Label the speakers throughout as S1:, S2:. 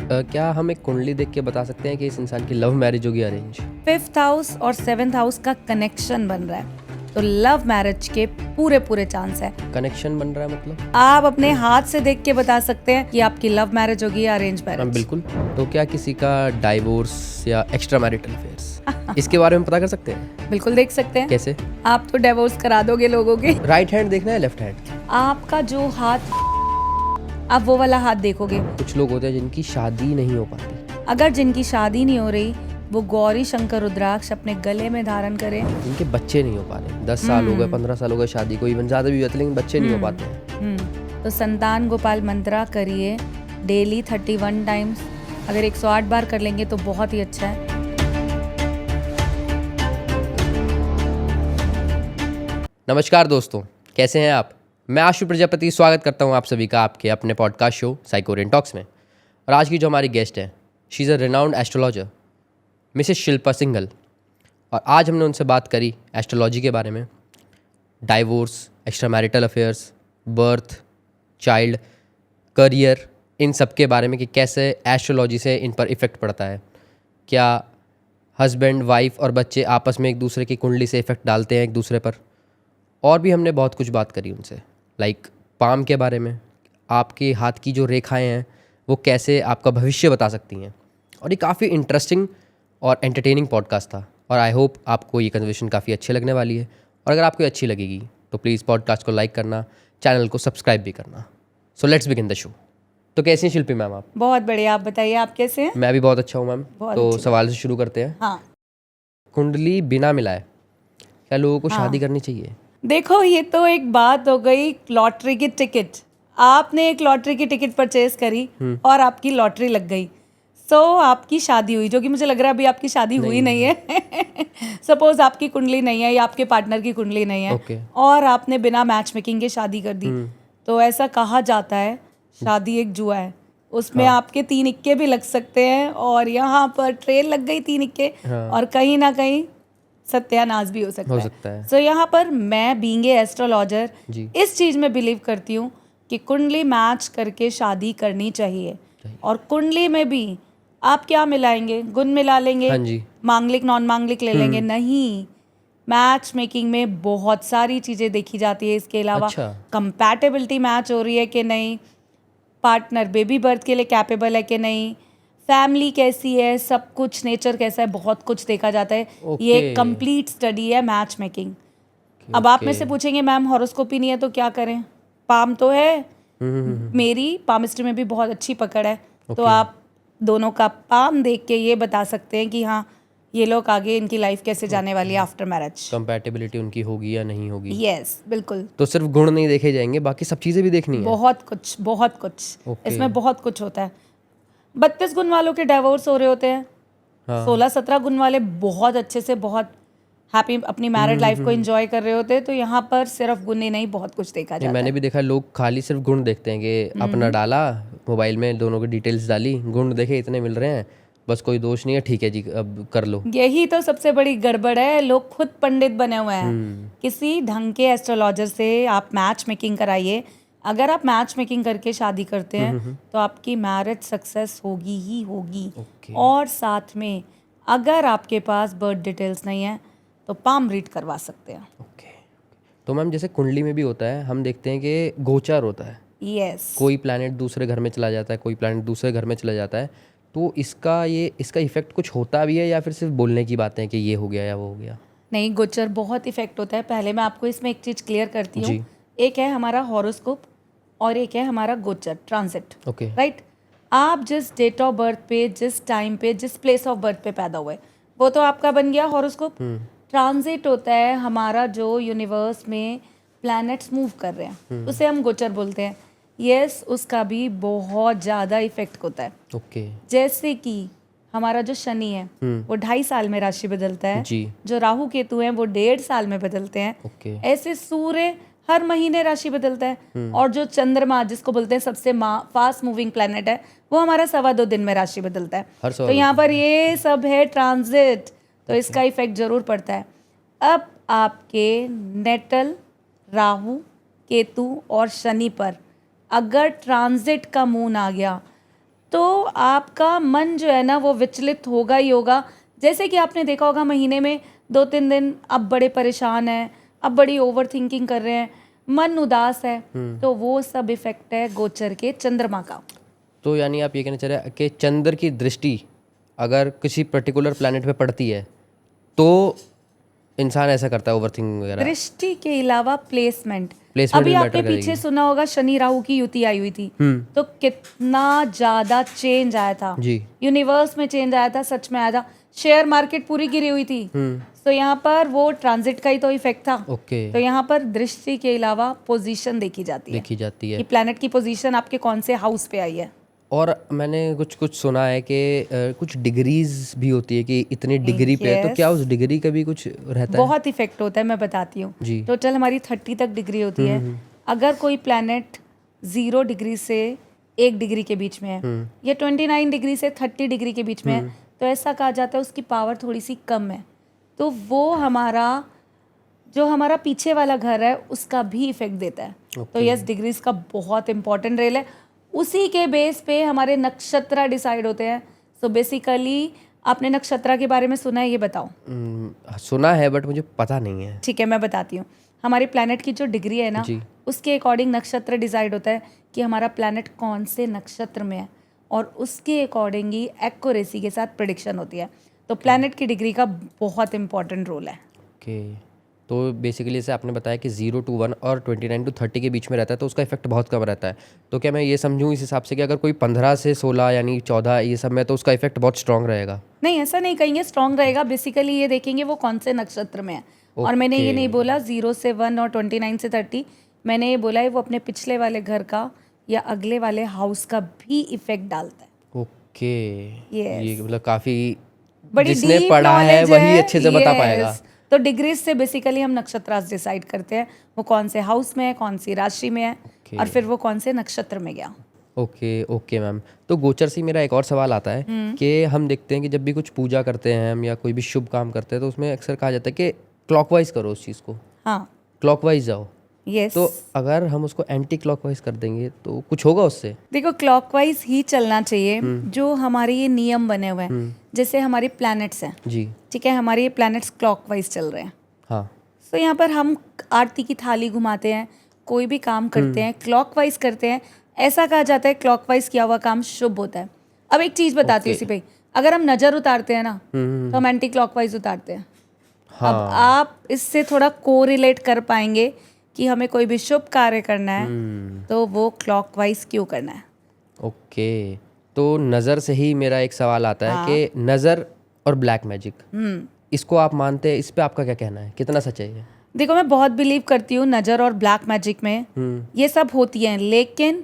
S1: क्या हम एक कुंडली देख के बता सकते हैं कि इस इंसान की लव मैरिज होगी अरेंज?
S2: 5th हाउस और 7th हाउस का कनेक्शन बन रहा है तो लव मैरिज के पूरे चांस है।
S1: कनेक्शन बन रहा है मतलब?
S2: आप अपने हाथ से देख के बता सकते हैं कि आपकी लव मैरिज होगी या अरेंज
S1: हाँ
S2: मैरिज।
S1: बिल्कुल। तो क्या किसी का डाइवोर्स या एक्स्ट्रा मैरिटल अफेयर्स इसके बारे में पता कर सकते हैं?
S2: बिल्कुल देख सकते हैं।
S1: कैसे?
S2: आप तो डिवोर्स करा दोगे लोगों के।
S1: राइट हैंड देखना है लेफ्ट हैंड?
S2: आपका जो हाथ, आप वो वाला हाथ देखोगे।
S1: कुछ लोग होते हैं जिनकी शादी नहीं हो पाती।
S2: अगर जिनकी शादी नहीं हो रही वो गौरी शंकर रुद्राक्ष अपने गले में धारण करें।
S1: जिनके बच्चे नहीं हो पा रहे, 10 साल हो गए, 15 साल हो गए शादी को, इवन ज़्यादा भी हुआ लेकिन बच्चे नहीं हो पाते हैं।
S2: तो संतान गोपाल मंत्रा करिए डेली 31 टाइम्स। अगर 108 बार कर लेंगे तो बहुत ही अच्छा है।
S1: नमस्कार दोस्तों, कैसे हैं आप? मैं आशु प्रजापति स्वागत करता हूं आप सभी का आपके अपने पॉडकास्ट शो साइकोरियन टॉक्स में। और आज की जो हमारी गेस्ट है, she is a renowned astrologer, Mrs Shilpa Singhal. और आज हमने उनसे बात करी एस्ट्रोलॉजी के बारे में, divorce, extra marital affairs, birth, child, career, इन सब के बारे में कि कैसे एस्ट्रोलॉजी से इन पर इफ़ेक्ट पड़ता है। क्या हस्बैंड, वाइफ और बच्चे आपस में एक दूसरे की कुंडली से इफ़ेक्ट डालते हैं एक दूसरे पर। और भी हमने बहुत कुछ बात करी उनसे, लाइक पाम के बारे में, आपके हाथ की जो रेखाएं हैं वो कैसे आपका भविष्य बता सकती हैं। और ये काफ़ी इंटरेस्टिंग और एंटरटेनिंग पॉडकास्ट था और आई होप आपको ये कन्वर्सेशन काफ़ी अच्छी लगने वाली है। और अगर आपको अच्छी लगेगी तो प्लीज़ पॉडकास्ट को लाइक करना, चैनल को सब्सक्राइब भी करना। So let's begin the show. तो कैसी हैं शिल्पी मैम आप?
S2: बहुत बढ़िया, आप बताइए आप कैसे हैं?
S1: मैं भी बहुत अच्छा हूँ मैम।
S2: बहुत
S1: तो
S2: अच्छी
S1: सवाल से शुरू करते हैं।
S2: हाँ
S1: कुंडली बिना मिलाए क्या लोगों को शादी करनी चाहिए?
S2: देखो, ये तो एक बात हो गई लॉटरी की टिकट। आपने एक लॉटरी की टिकट परचेज करी और आपकी लॉटरी लग गई, सो आपकी शादी हुई, जो कि मुझे लग रहा है अभी आपकी शादी हुई नहीं है। सपोज आपकी कुंडली नहीं है या आपके पार्टनर की कुंडली नहीं है
S1: Okay.
S2: और आपने बिना मैच मेकिंग के शादी कर दी, तो ऐसा कहा जाता है शादी एक जुआ है। उसमें आपके 3 इक्के भी लग सकते हैं और यहाँ पर ट्रेन लग गई 3 इक्के और कहीं ना कहीं सत्यानाश भी हो सकता है। सो यहाँ पर मैं बीइंग ए एस्ट्रोलॉजर इस चीज़ में बिलीव करती हूँ कि कुंडली मैच करके शादी करनी चाहिए। और कुंडली में भी आप क्या मिलाएंगे? गुण मिला लेंगे?
S1: हाँ जी।
S2: मांगलिक नॉन मांगलिक ले लेंगे? नहीं, मैच मेकिंग में बहुत सारी चीज़ें देखी जाती है। इसके अलावा कंपैटिबिलिटी मैच हो रही है कि नहीं, पार्टनर बेबी बर्थ के लिए कैपेबल है कि नहीं, फैमिली कैसी है, सब कुछ, नेचर कैसा है, बहुत कुछ देखा जाता है। ये एक कंप्लीट स्टडी है मैच मेकिंग। अब आप में से पूछेंगे मैम हॉरोस्कोपी नहीं है तो क्या करें? पाम तो है, मेरी पामिस्ट्री में भी बहुत अच्छी पकड़ है। तो आप दोनों का पाम देख के ये बता सकते हैं कि हाँ, ये लोग आगे इनकी लाइफ कैसे जाने वाली है आफ्टर मैरिज।
S1: कंपैटिबिलिटी उनकी होगी या नहीं होगी।
S2: यस बिल्कुल।
S1: तो सिर्फ गुण नहीं देखे जाएंगे, बाकी सब चीज़ें भी देखनी है।
S2: बहुत कुछ इसमें बहुत कुछ होता है। 32 गुण वालों के डाइवोर्स हो रहे होते हैं। 16-17 गुण वाले बहुत अच्छे से, बहुत हैप्पी अपनी मैरिड लाइफ को एंजॉय कर रहे होते हैं। तो यहाँ पर सिर्फ गुण ही नहीं, बहुत कुछ देखा जाता है।
S1: मैंने भी देखा लोग खाली सिर्फ गुण देखते हैं कि अपना डाला मोबाइल में, दोनों की डिटेल्स डाली, गुण देखे इतने मिल रहे हैं, बस कोई दोष नहीं है, ठीक है जी अब कर लो।
S2: यही तो सबसे बड़ी गड़बड़ है, लोग खुद पंडित बने हुए हैं। किसी ढंग के एस्ट्रोलॉजर से आप मैच मेकिंग कराइए। अगर आप मैच मेकिंग करके शादी करते हैं तो आपकी मैरिज सक्सेस होगी ही होगी। और साथ में अगर आपके पास बर्थ डिटेल्स नहीं है तो पाम रीड करवा सकते हैं।
S1: तो मैम जैसे कुंडली में भी होता है, हम देखते हैं कि गोचर होता है।
S2: यस।
S1: कोई प्लैनेट दूसरे घर में चला जाता है, कोई प्लैनेट दूसरे घर में चला जाता है, तो इसका इफेक्ट कुछ होता भी है या फिर सिर्फ बोलने की बातें हैं कि ये हो गया या वो हो गया?
S2: नहीं, गोचर बहुत इफेक्ट होता है। पहले मैं आपको इसमें एक चीज़ क्लियर करती हूँ। एक है हमारा हॉरोस्कोप और एक है हमारा गोचर ट्रांजिट। राइट। आप जिस डेट ऑफ बर्थ पे, जिस टाइम पे, जिस प्लेस ऑफ बर्थ पे पैदा हुए, वो तो आपका बन गया हॉरोस्कोप। ट्रांजिट होता है हमारा जो यूनिवर्स में प्लैनेट्स मूव कर रहे हैं, उसे हम गोचर बोलते हैं। यस, उसका भी बहुत ज़्यादा इफेक्ट होता है। जैसे कि हमारा जो शनि है वो 2.5 साल में राशि बदलता है जी। जो राहु केतु हैं वो 1.5 साल में बदलते हैं। ऐसे सूर्य हर महीने राशि बदलता है। और जो चंद्रमा, जिसको बोलते हैं सबसे फास्ट मूविंग प्लैनेट है, वो हमारा 2.25 दिन में राशि बदलता है। तो यहाँ पर ये सब है ट्रांजिट, तो इसका इफेक्ट जरूर पड़ता है। अब आपके नेटल राहु केतु और शनि पर अगर ट्रांजिट का मून आ गया तो आपका मन जो है ना वो विचलित होगा ही होगा। जैसे कि आपने देखा होगा महीने में 2-3 दिन अब बड़े परेशान हैं, अब बड़ी ओवर थिंकिंग कर रहे हैं, मन उदास है, तो वो सब इफेक्ट है गोचर के चंद्रमा का।
S1: तो यानी आप ये कहना चाह रहे हैं कि चंद्र की दृष्टि अगर किसी पर्टिकुलर प्लैनेट पे पड़ती है तो इंसान ऐसा करता है, ओवरथिंकिंग वगैरह।
S2: दृष्टि के अलावा प्लेसमेंट
S1: प्लेसमेंट
S2: अभी
S1: भी
S2: आपने
S1: मैटर करेगी।
S2: पीछे सुना होगा शनि राहु की युति आई हुई थी, तो कितना ज्यादा चेंज आया था
S1: जी।
S2: यूनिवर्स में, चेंज आया था, सच में आया था। शेयर मार्केट पूरी गिरी हुई थी, तो यहाँ पर वो ट्रांजिट का ही तो इफेक्ट था।
S1: ओके।
S2: तो यहाँ पर दृष्टि के अलावा पोजीशन देखी जाती है
S1: कि
S2: कि प्लैनेट की पोजीशन आपके कौन से हाउस पे आई है।
S1: और मैंने कुछ सुना है कि कुछ डिग्रीज भी होती है कि इतनी डिग्री पे, तो क्या उस डिग्री का भी कुछ रहता है?
S2: बहुत इफेक्ट होता है, मैं बताती हूँ। टोटल हमारी 30 तक डिग्री होती है। अगर कोई प्लैनेट 0 डिग्री से 1 डिग्री के बीच में है या 29 डिग्री से 30 डिग्री के बीच में है, तो ऐसा कहा जाता है उसकी पावर थोड़ी सी कम है, तो वो हमारा जो हमारा पीछे वाला घर है उसका भी इफेक्ट देता है। तो यस, डिग्रीज का बहुत इंपॉर्टेंट रोल है। उसी के बेस पे हमारे नक्षत्र डिसाइड होते हैं। सो बेसिकली आपने नक्षत्र के बारे में सुना है, ये बताओ।
S1: सुना है बट मुझे पता नहीं है।
S2: ठीक है, मैं बताती हूँ। हमारे प्लैनेट की जो डिग्री है ना, उसके अकॉर्डिंग नक्षत्र डिसाइड होता है कि हमारा प्लैनेट कौन से नक्षत्र में है, और उसके अकॉर्डिंग ही एक्यूरेसी के साथ प्रेडिक्शन होती है। तो प्लैनेट की डिग्री का बहुत इंपॉर्टेंट रोल है।
S1: ओके। तो बेसिकली जैसे आपने बताया कि 0 to 1 और 29 to 30 के बीच में रहता है, तो उसका इफेक्ट बहुत कम रहता है। तो क्या मैं ये समझूं इस हिसाब से कि अगर कोई 15 से 16 यानी 14 ये सब में, तो उसका इफेक्ट बहुत स्ट्रांग रहेगा?
S2: नहीं, ऐसा नहीं कहेंगे स्ट्रांग रहेगा। बेसिकली ये देखेंगे वो कौन से नक्षत्र में है। और मैंने ये नहीं बोला 0 से 1 और 29 से 30, मैंने ये बोला है वो अपने पिछले वाले घर का या अगले वाले हाउस का भी इफेक्ट डालता है।
S1: ओके। ये मतलब काफ़ी
S2: बड़ी
S1: जिसने
S2: डीप
S1: पढ़ा है
S2: नॉलेज
S1: वही अच्छे से बता पाएगा।
S2: तो डिग्रीज से बेसिकली हम नक्षत्र डिसाइड करते हैं वो कौन से हाउस में है, कौन सी राशि में है, और फिर वो कौन से नक्षत्र में गया।
S1: Okay ma'am. तो गोचर से मेरा एक और सवाल आता है कि हम देखते हैं कि जब भी कुछ पूजा करते हैं हम या कोई भी शुभ काम करते हैं, तो उसमें अक्सर कहा जाता है कि क्लॉकवाइज करो उस चीज़ को।
S2: हाँ,
S1: क्लॉकवाइज जाओ।
S2: यस।
S1: तो अगर हम उसको एंटी क्लॉकवाइज कर देंगे तो कुछ होगा उससे?
S2: देखो, क्लॉकवाइज ही चलना चाहिए। जो हमारे ये नियम बने हुए हैं, जैसे हमारे प्लैनेट्स हैं
S1: जी,
S2: ठीक है, हमारे ये प्लैनेट्स क्लॉकवाइज चल रहे हैं।
S1: हाँ।
S2: तो यहाँ पर हम आरती की थाली घुमाते हैं, कोई भी काम करते हैं क्लॉकवाइज करते हैं। ऐसा कहा जाता है क्लॉकवाइज किया हुआ काम शुभ होता है। अब एक चीज बताती हूँ इसी पे, अगर हम नजर उतारते हैं ना, तो हम एंटी क्लॉकवाइज उतारते हैं।
S1: हाँ।
S2: अब आप इससे थोड़ा कोरिलेट कर पाएंगे कि हमें कोई भी शुभ कार्य करना है तो वो क्लॉकवाइज क्यों करना है।
S1: ओके। तो नज़र से ही मेरा एक सवाल आता है कि नज़र और ब्लैक मैजिक, इसको आप मानते हैं? इस पे आपका क्या कहना है, कितना सच है ये?
S2: देखो, मैं बहुत बिलीव करती हूँ नज़र और ब्लैक मैजिक में। ये सब होती हैं, लेकिन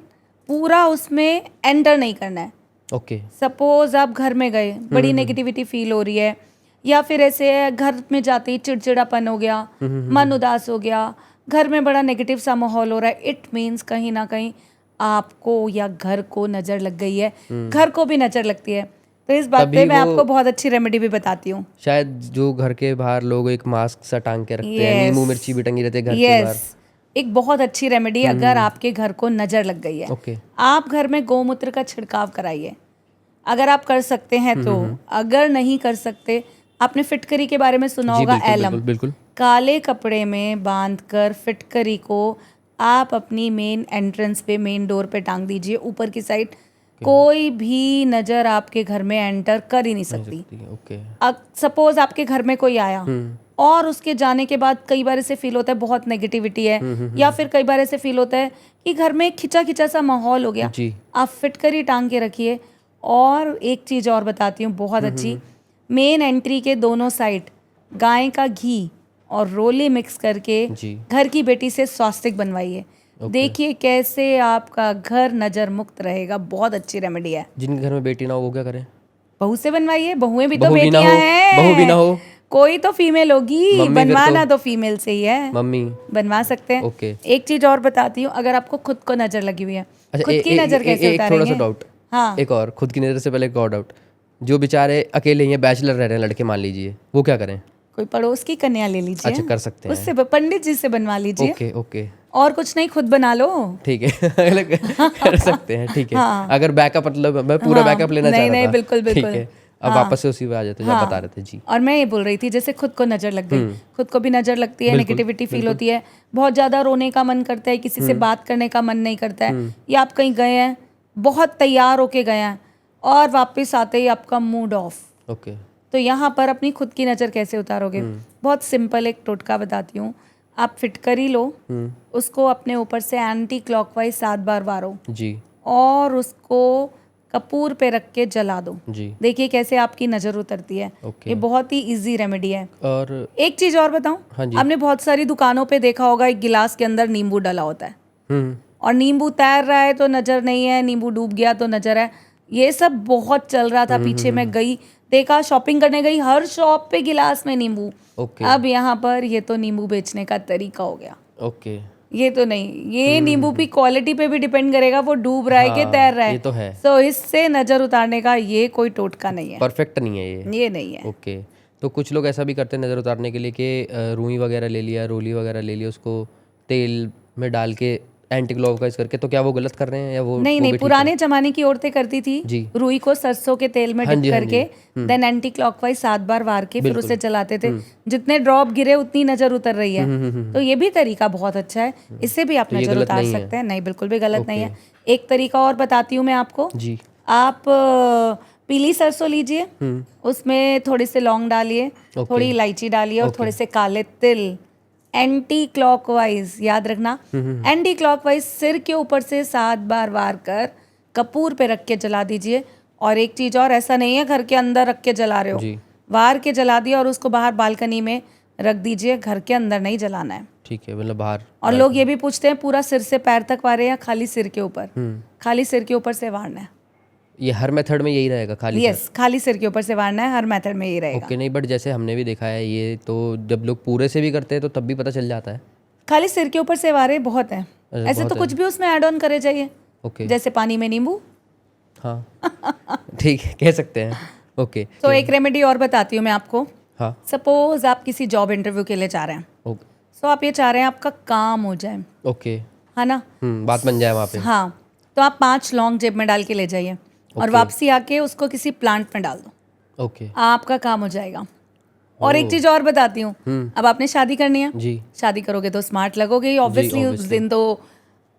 S2: पूरा उसमें एंटर नहीं करना है।
S1: ओके।
S2: सपोज आप घर में गए, बड़ी नेगेटिविटी फील हो रही है, या फिर ऐसे घर में जाते ही चिड़चिड़ापन हो गया, मन उदास हो गया, घर में बड़ा नेगेटिव सा माहौल हो रहा है, इट मीन्स कहीं ना कहीं आपको या घर को नज़र लग गई है। घर को भी नज़र लगती है, तो इस बात पे मैं आपको बहुत अच्छी रेमेडी भी बताती हूँ।
S1: शायद जो घर के बाहर लोग एक मास्क सा टांग के रखते हैं, नींबू मिर्ची भी टंगी रहती है घर के बाहर,
S2: एक बहुत अच्छी रेमेडी अगर आपके घर को नज़र लग गई है। आप घर में गौमूत्र का छिड़काव कराइए, अगर आप कर सकते हैं तो। अगर नहीं कर सकते, आपने फिटकरी के बारे में सुना होगा, एलम।
S1: बिल्कुल।
S2: काले कपड़े में बांधकर फिटकरी को आप अपनी मेन एंट्रेंस पे, मेन डोर पे टांग दीजिए ऊपर की साइड। कोई भी नजर आपके घर में एंटर कर ही नहीं सकती। सपोज आपके घर में कोई आया और उसके जाने के बाद कई बार ऐसे फील होता है बहुत नेगेटिविटी है, या फिर कई बार ऐसे फील होता है कि घर में खिंचा खिंचा सा माहौल हो गया, आप फिटकरी टांग के रखिए। और एक चीज और बताती हूँ बहुत अच्छी, मेन एंट्री के दोनों साइड गाय का घी और रोली मिक्स करके घर की बेटी से स्वास्तिक बनवाइए। देखिए कैसे आपका घर नजर मुक्त रहेगा। बहुत अच्छी रेमेडी है।
S1: जिनके घर में बेटी ना हो वो क्या करें?
S2: बहू से बनवाइए, बहुएं भी तो बेटियां हैं।
S1: बहू भी ना हो,
S2: कोई तो फीमेल होगी, बनवाना तो फीमेल से ही है।
S1: मम्मी
S2: बनवा सकते हैं। एक चीज और बताती हूँ, अगर आपको खुद को नजर लगी हुई है, खुद की नजर कैसे उतारेंगे?
S1: थोड़ा सा डाउट,
S2: हाँ,
S1: एक और, खुद की नजर से पहले एक और डाउट, जो बेचारे अकेले हैं, बैचलर रह रहे हैं लड़के मान लीजिए, वो क्या करें?
S2: कोई पड़ोस की कन्या ले लीजिए।
S1: अच्छा, कर सकते हैं।
S2: उससे पंडित जी से बनवा लीजिए।
S1: ओके ओके,
S2: और कुछ नहीं, खुद बना लो।
S1: ठीक है। कर सकते हैं, ठीक है।
S2: हाँ।
S1: अगर बैकअप, मतलब मैं पूरा
S2: हाँ,
S1: बैकअप लेना चाह
S2: नहीं
S1: रहा
S2: नहीं,
S1: था।
S2: बिल्कुल
S1: ठीक
S2: बिल्कुल।
S1: है, अब
S2: हाँ,
S1: वापस से उसी पे आ जाते जो आप बता रहे थे जी।
S2: और मैं ये बोल रही थी, जैसे खुद को नजर लग गई, खुद को भी नजर लगती है,
S1: बिल्कुल,
S2: नेगेटिविटी फील
S1: बिल्कुल।
S2: होती है, बहुत ज्यादा रोने का मन करता है, किसी से बात करने का मन नहीं करता है, या आप कहीं गए हैं, बहुत तैयार होके गए हैं और वापस आते ही आपका मूड ऑफ।
S1: ओके,
S2: तो यहाँ पर अपनी खुद की नज़र कैसे उतारोगे? बहुत सिंपल एक टोटका बताती हूँ। आप फिटकरी लो, उसको अपने ऊपर से एंटी क्लॉकवाइज 7 बार वारो
S1: जी
S2: और उसको कपूर पे रख के जला दो।
S1: जी।
S2: देखिए कैसे आपकी नज़र उतरती है।
S1: ओके।
S2: ये बहुत ही इजी रेमेडी है।
S1: और
S2: एक चीज़ और बताऊँ,
S1: हाँ जी।
S2: आपने बहुत सारी दुकानों पे देखा होगा, एक गिलास के अंदर नींबू डला होता है,
S1: हम्म,
S2: और नींबू तैर रहा है तो नज़र नहीं है, नींबू डूब गया तो नज़र है। ये सब बहुत चल रहा था पीछे। मैं गई, देखा, शॉपिंग करने गई, हर शॉप पे गिलास में नींबू।
S1: ओके
S2: अब यहाँ पर ये तो नींबू बेचने का तरीका हो गया।
S1: ओके।
S2: ये तो नहीं, ये नींबू की क्वालिटी पे भी डिपेंड करेगा, वो डूब रहा है कि
S1: हाँ,
S2: तैर रहा है।
S1: ये तो है।
S2: सो इससे नजर उतारने का ये कोई टोटका नहीं है,
S1: परफेक्ट नहीं है ये।
S2: ये नहीं है।
S1: ओके। तो कुछ लोग ऐसा भी करते हैं नज़र उतारने के लिए कि रुई वगैरह ले लिया, रोली वगैरह ले लिया, उसको तेल में डाल के एंटी क्लॉकवाइज करके, तो क्या वो गलत कर रहे हैं या वो
S2: नहीं
S1: वो
S2: नहीं,
S1: भी ठीक है?
S2: पुराने जमाने की औरतें करती थी,
S1: जी।
S2: रुई को सरसों के तेल में
S1: हाँ
S2: डिप
S1: जी, हाँ
S2: करके
S1: जी।
S2: देन एंटी क्लॉकवाइज 7 बार वार के फिर
S1: बिल्कुल।
S2: उसे जलाते थे। जितने ड्रॉप गिरे उतनी नजर उतर रही है। तो ये भी तरीका बहुत अच्छा है, इससे भी आप
S1: तो ये
S2: नजर
S1: गलत
S2: उतार
S1: नहीं है?
S2: सकते हैं। नहीं, बिल्कुल भी गलत नहीं
S1: ओके।
S2: है। एक तरीका और बताती हूँ मैं आपको।
S1: जी।
S2: आप पीली सरसों लीजिए, उसमें थोड़े से लौंग डालिए, थोड़ी इलायची डालिए और थोड़े से काले तिल। एंटी क्लॉकवाइज, याद रखना, एंटी क्लॉकवाइज सिर के ऊपर से 7 बार वार कर कपूर पे रख के जला दीजिए। और एक चीज और, ऐसा नहीं है घर के अंदर रख के जला रहे हो,
S1: जी।
S2: वार के जला दिया और उसको बाहर बालकनी में रख दीजिए, घर के अंदर नहीं जलाना है।
S1: ठीक है, मतलब बाहर।
S2: और लोग ये भी पूछते हैं पूरा सिर से पैर तक वारे या खाली सिर के ऊपर? खाली सिर के ऊपर से वारना है।
S1: ये हर मेथड में यही रहेगा, खाली
S2: यस, खाली सिर के ऊपर से वारना है, हर मेथड में यही रहेगा।
S1: ओके। नहीं, बट जैसे हमने भी देखा है, ये तो जब लोग पूरे से भी करते हैं तो तब भी पता चल जाता है।
S2: खाली सिर के ऊपर से वारे बहुत है,
S1: अच्छा,
S2: ऐसे
S1: बहुत
S2: तो
S1: है।
S2: कुछ भी उसमें ऐड ऑन करे जाइए,
S1: ओके।
S2: जैसे पानी में नींबू।
S1: हाँ। ठीक है, कह सकते हैं। ओके।
S2: तो एक रेमेडी और बताती हूँ मैं आपको।
S1: हाँ।
S2: सपोज आप किसी जॉब इंटरव्यू के लिए जा रहे हैं,
S1: ओके
S2: सो आप ये चाह रहे हैं आपका काम हो जाए,
S1: ओके।
S2: है ना?
S1: बात बन जाए वहाँ पे।
S2: हाँ, तो आप 5 लौंग जेब में डाल के ले जाइए और
S1: ओके।
S2: वापसी आके उसको किसी प्लांट में डाल दो,
S1: ओके।
S2: आपका काम हो जाएगा। और एक चीज और बताती हूँ, अब आपने शादी करनी है,
S1: जी।
S2: शादी करोगे तो स्मार्ट लगोगे ही, ऑब्वियसली उस
S1: obviously।
S2: दिन तो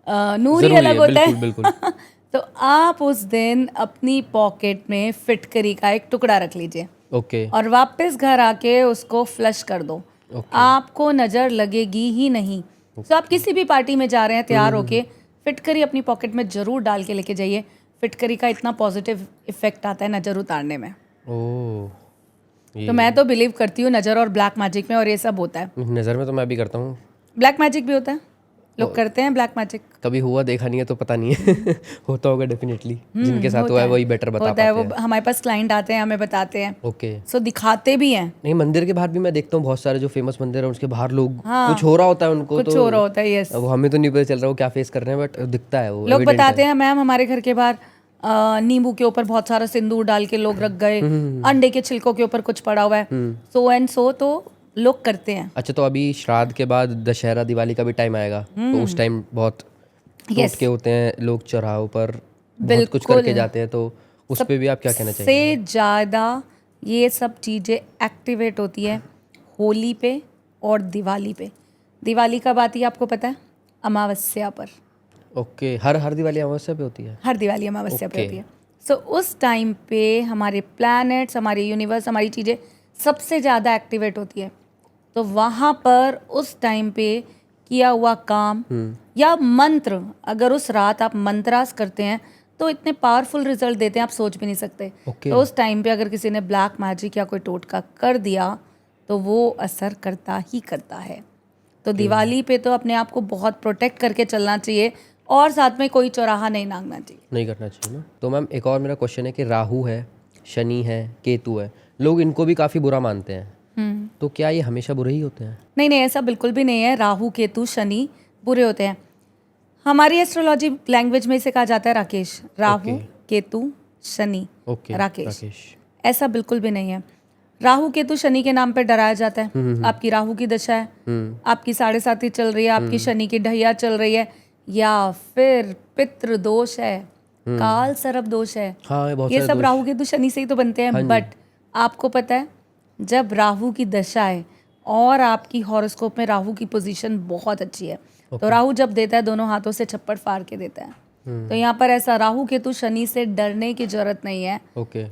S2: नूर ही
S1: जरूरी
S2: अलग
S1: है,
S2: होता है।
S1: बिल्कुल बिल्कुल।
S2: तो आप उस दिन अपनी पॉकेट में फिटकरी का एक टुकड़ा रख लीजिए
S1: ओके
S2: और वापस घर आके उसको फ्लश कर दो। आपको नजर लगेगी ही नहीं। तो आप किसी भी पार्टी में जा रहे हैं तैयार होके, फिटकरी अपनी पॉकेट में जरूर डाल के लेके जाइए। फिटकरी का इतना पॉजिटिव इफेक्ट आता है नजर उतारने में।
S1: ओह,
S2: तो मैं तो बिलीव करती हूँ नजर और ब्लैक मैजिक में, और ये सब होता है।
S1: नज़र में तो मैं भी करता हूँ।
S2: ब्लैक मैजिक भी होता है, लोग करते हैं ब्लैक मैजिक।
S1: कभी हुआ देखा नहीं है तो पता नहीं है। होता होगा डेफिनेटली, जिनके साथ हुआ है वही बेटर बता
S2: होता है।
S1: पाते
S2: वो
S1: हैं।
S2: हमारे पास क्लाइंट आते हैं, हमें बताते हैं,
S1: ओके।
S2: सो दिखाते भी हैं।
S1: नहीं, मंदिर के बाहर भी मैं देखता हूँ बहुत सारे जो फेमस मंदिर है उसके बाहर लोग कुछ हो रहा होता है उनको,
S2: कुछ
S1: तो
S2: हो रहा होता है। यस,
S1: वो हमें तो नहीं पता चल रहा वो क्या फेस कर रहे हैं, बट दिखता है वो
S2: लोग
S1: evident
S2: बताते
S1: है।
S2: हैं, मैम हमारे घर के बाहर नींबू के ऊपर बहुत सारा सिंदूर डाल के लोग रख गए, अंडे के छिलकों के ऊपर कुछ पड़ा हुआ है, सो एंड सो, तो लोग करते हैं।
S1: अच्छा, तो अभी श्राद्ध के बाद दशहरा दिवाली का भी टाइम आएगा, तो उस टाइम बहुत टोटके होते हैं, लोग चौराहों पर बहुत कुछ करके जाते हैं, तो उस पे भी आप क्या कहना चाहिए?
S2: सबसे ज़्यादा ये सब चीज़ें एक्टिवेट होती है होली पे और दिवाली पे। दिवाली कब आती है आपको पता है? अमावस्या पर।
S1: ओके। हर दिवाली अमावस्या पे होती है?
S2: हर दिवाली अमावस्या पे होती है। सो उस टाइम पे हमारे प्लैनेट्स, हमारे यूनिवर्स, हमारी चीज़ें सबसे ज़्यादा एक्टिवेट होती है। तो वहाँ पर उस टाइम पे किया हुआ काम या मंत्र, अगर उस रात आप मंत्रास करते हैं तो इतने पावरफुल रिजल्ट देते हैं आप सोच भी नहीं सकते। तो उस टाइम पे अगर किसी ने ब्लैक मैजिक या कोई टोटका कर दिया तो वो असर करता ही करता है। तो दिवाली पे तो अपने आप को बहुत प्रोटेक्ट करके चलना चाहिए और साथ में कोई चौराहा नहीं नांगना चाहिए,
S1: नहीं करना चाहिए ना। तो मैम एक और मेरा क्वेश्चन है कि राहु है, शनि है, केतु है, लोग इनको भी काफ़ी बुरा मानते हैं, तो क्या ये हमेशा बुरे ही होते हैं?
S2: नहीं नहीं, ऐसा बिल्कुल भी नहीं है। राहु केतु शनि बुरे होते हैं। हमारी एस्ट्रोलॉजी लैंग्वेज में इसे कहा जाता है राकेश। राहु केतु शनि राकेश, ऐसा बिल्कुल भी नहीं है। राहु केतु शनि के नाम पे डराया जाता है। आपकी राहु की दशा है, आपकी 7.5 चल रही है, आपकी शनि की ढैया चल रही है, या फिर पितृ दोष है, काल सर्प दोष है।
S1: हाँ,
S2: ये सब राहु केतु शनि से ही तो बनते हैं। बट आपको पता है जब राहु की दशा है और आपकी हॉरोस्कोप में राहु की पोजीशन बहुत अच्छी है, तो राहु जब देता है दोनों हाथों से छप्पड़ फाड़ के देता है। तो यहाँ पर ऐसा राहु केतु शनि से डरने की जरूरत नहीं है।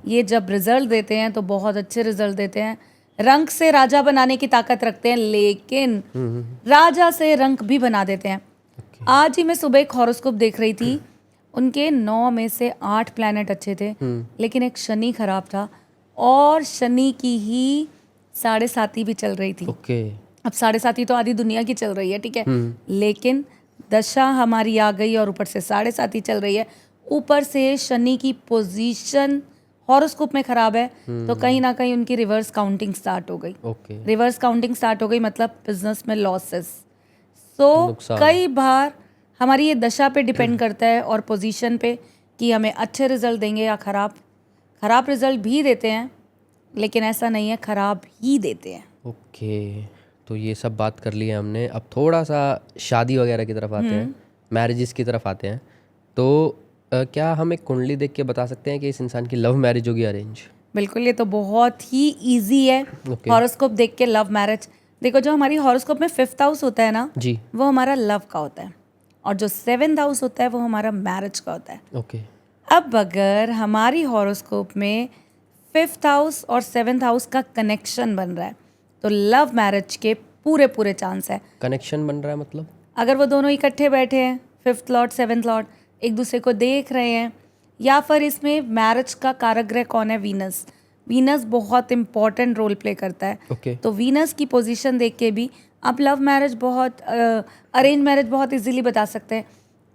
S2: ये जब रिजल्ट देते हैं तो बहुत अच्छे रिजल्ट देते हैं। रंक से राजा बनाने की ताकत रखते हैं, लेकिन राजा से रंक भी बना देते हैं। आज ही मैं सुबह एक हॉरोस्कोप देख रही थी, उनके 9 में से 8 प्लैनेट अच्छे थे, लेकिन एक शनि खराब था और शनि की ही 7.5 भी चल रही थी। अब 7.5 तो आधी दुनिया की चल रही है, ठीक है, लेकिन दशा हमारी आ गई और ऊपर से 7.5 चल रही है, ऊपर से शनि की पोजीशन हॉरोस्कोप में खराब है, तो कहीं ना कहीं उनकी रिवर्स काउंटिंग स्टार्ट हो गई। रिवर्स काउंटिंग स्टार्ट हो गई मतलब बिजनेस में लॉसेस। सो कई बार हमारी ये दशा पे डिपेंड करता है और पोजीशन पे कि हमें अच्छे रिजल्ट देंगे या खराब रिजल्ट भी देते हैं, लेकिन ऐसा नहीं है खराब ही देते हैं।
S1: तो ये सब बात कर ली है हमने। अब थोड़ा सा शादी वगैरह की तरफ आते हैं, मैरिजेस की तरफ आते हैं। तो क्या हम एक कुंडली देख के बता सकते हैं कि इस इंसान की लव मैरिज होगी अरेंज?
S2: बिल्कुल, ये तो बहुत ही इजी है। हॉरोस्कोप देख के लव मैरिज। देखो, जो हमारी हॉरोस्कोप में 5th हाउस होता है ना जी, वो हमारा लव का होता है, और जो 7th हाउस होता है वो हमारा मैरिज का होता है। अब अगर हमारी हॉरोस्कोप में 5th हाउस और 7th हाउस का कनेक्शन बन रहा है तो लव मैरिज के पूरे चांस है। कनेक्शन बन रहा है मतलब अगर वो दोनों इकट्ठे बैठे हैं, 5th लॉर्ड 7th लॉर्ड एक दूसरे को देख रहे हैं, या फिर इसमें मैरिज का कारक ग्रह कौन है? वीनस बहुत इंपॉर्टेंट रोल प्ले करता है। तो वीनस की पोजीशन देख के भी आप लव मैरिज बहुत अरेंज मैरिज बहुत इजीली बता सकते हैं।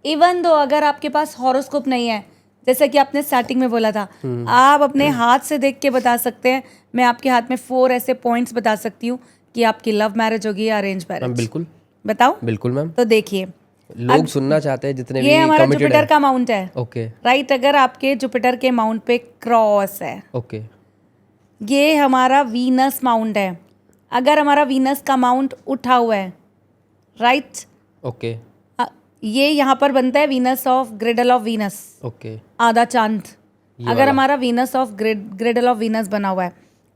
S2: इवन दो अगर आपके पास हॉरोस्कोप नहीं है, जैसा कि आपने स्टार्टिंग में बोला था, आप अपने हाथ से देख के बता सकते हैं। मैं आपके हाथ में 4 ऐसे पॉइंट्स बता सकती हूँ कि आपकी लव मैरिज होगी या अरेंज मैरिज। बिल्कुल बताओ। बिल्कुल मैम। तो देखिए, लोग सुनना चाहते हैं जितने भी ये हमारा जुपिटर का माउंट है। राइट, अगर आपके जुपिटर के माउंट पे क्रॉस है, ये हमारा वीनस माउंट है। अगर हमारा वीनस का माउंट उठा हुआ है, राइट, ये यहाँ पर बनता है वीनस ऑफ ग्रिडल ऑफ वीनस, आधा चांद। अगर हमारा वीनस ऑफ ग्रिडल ऑफ वीनस बना हुआ है,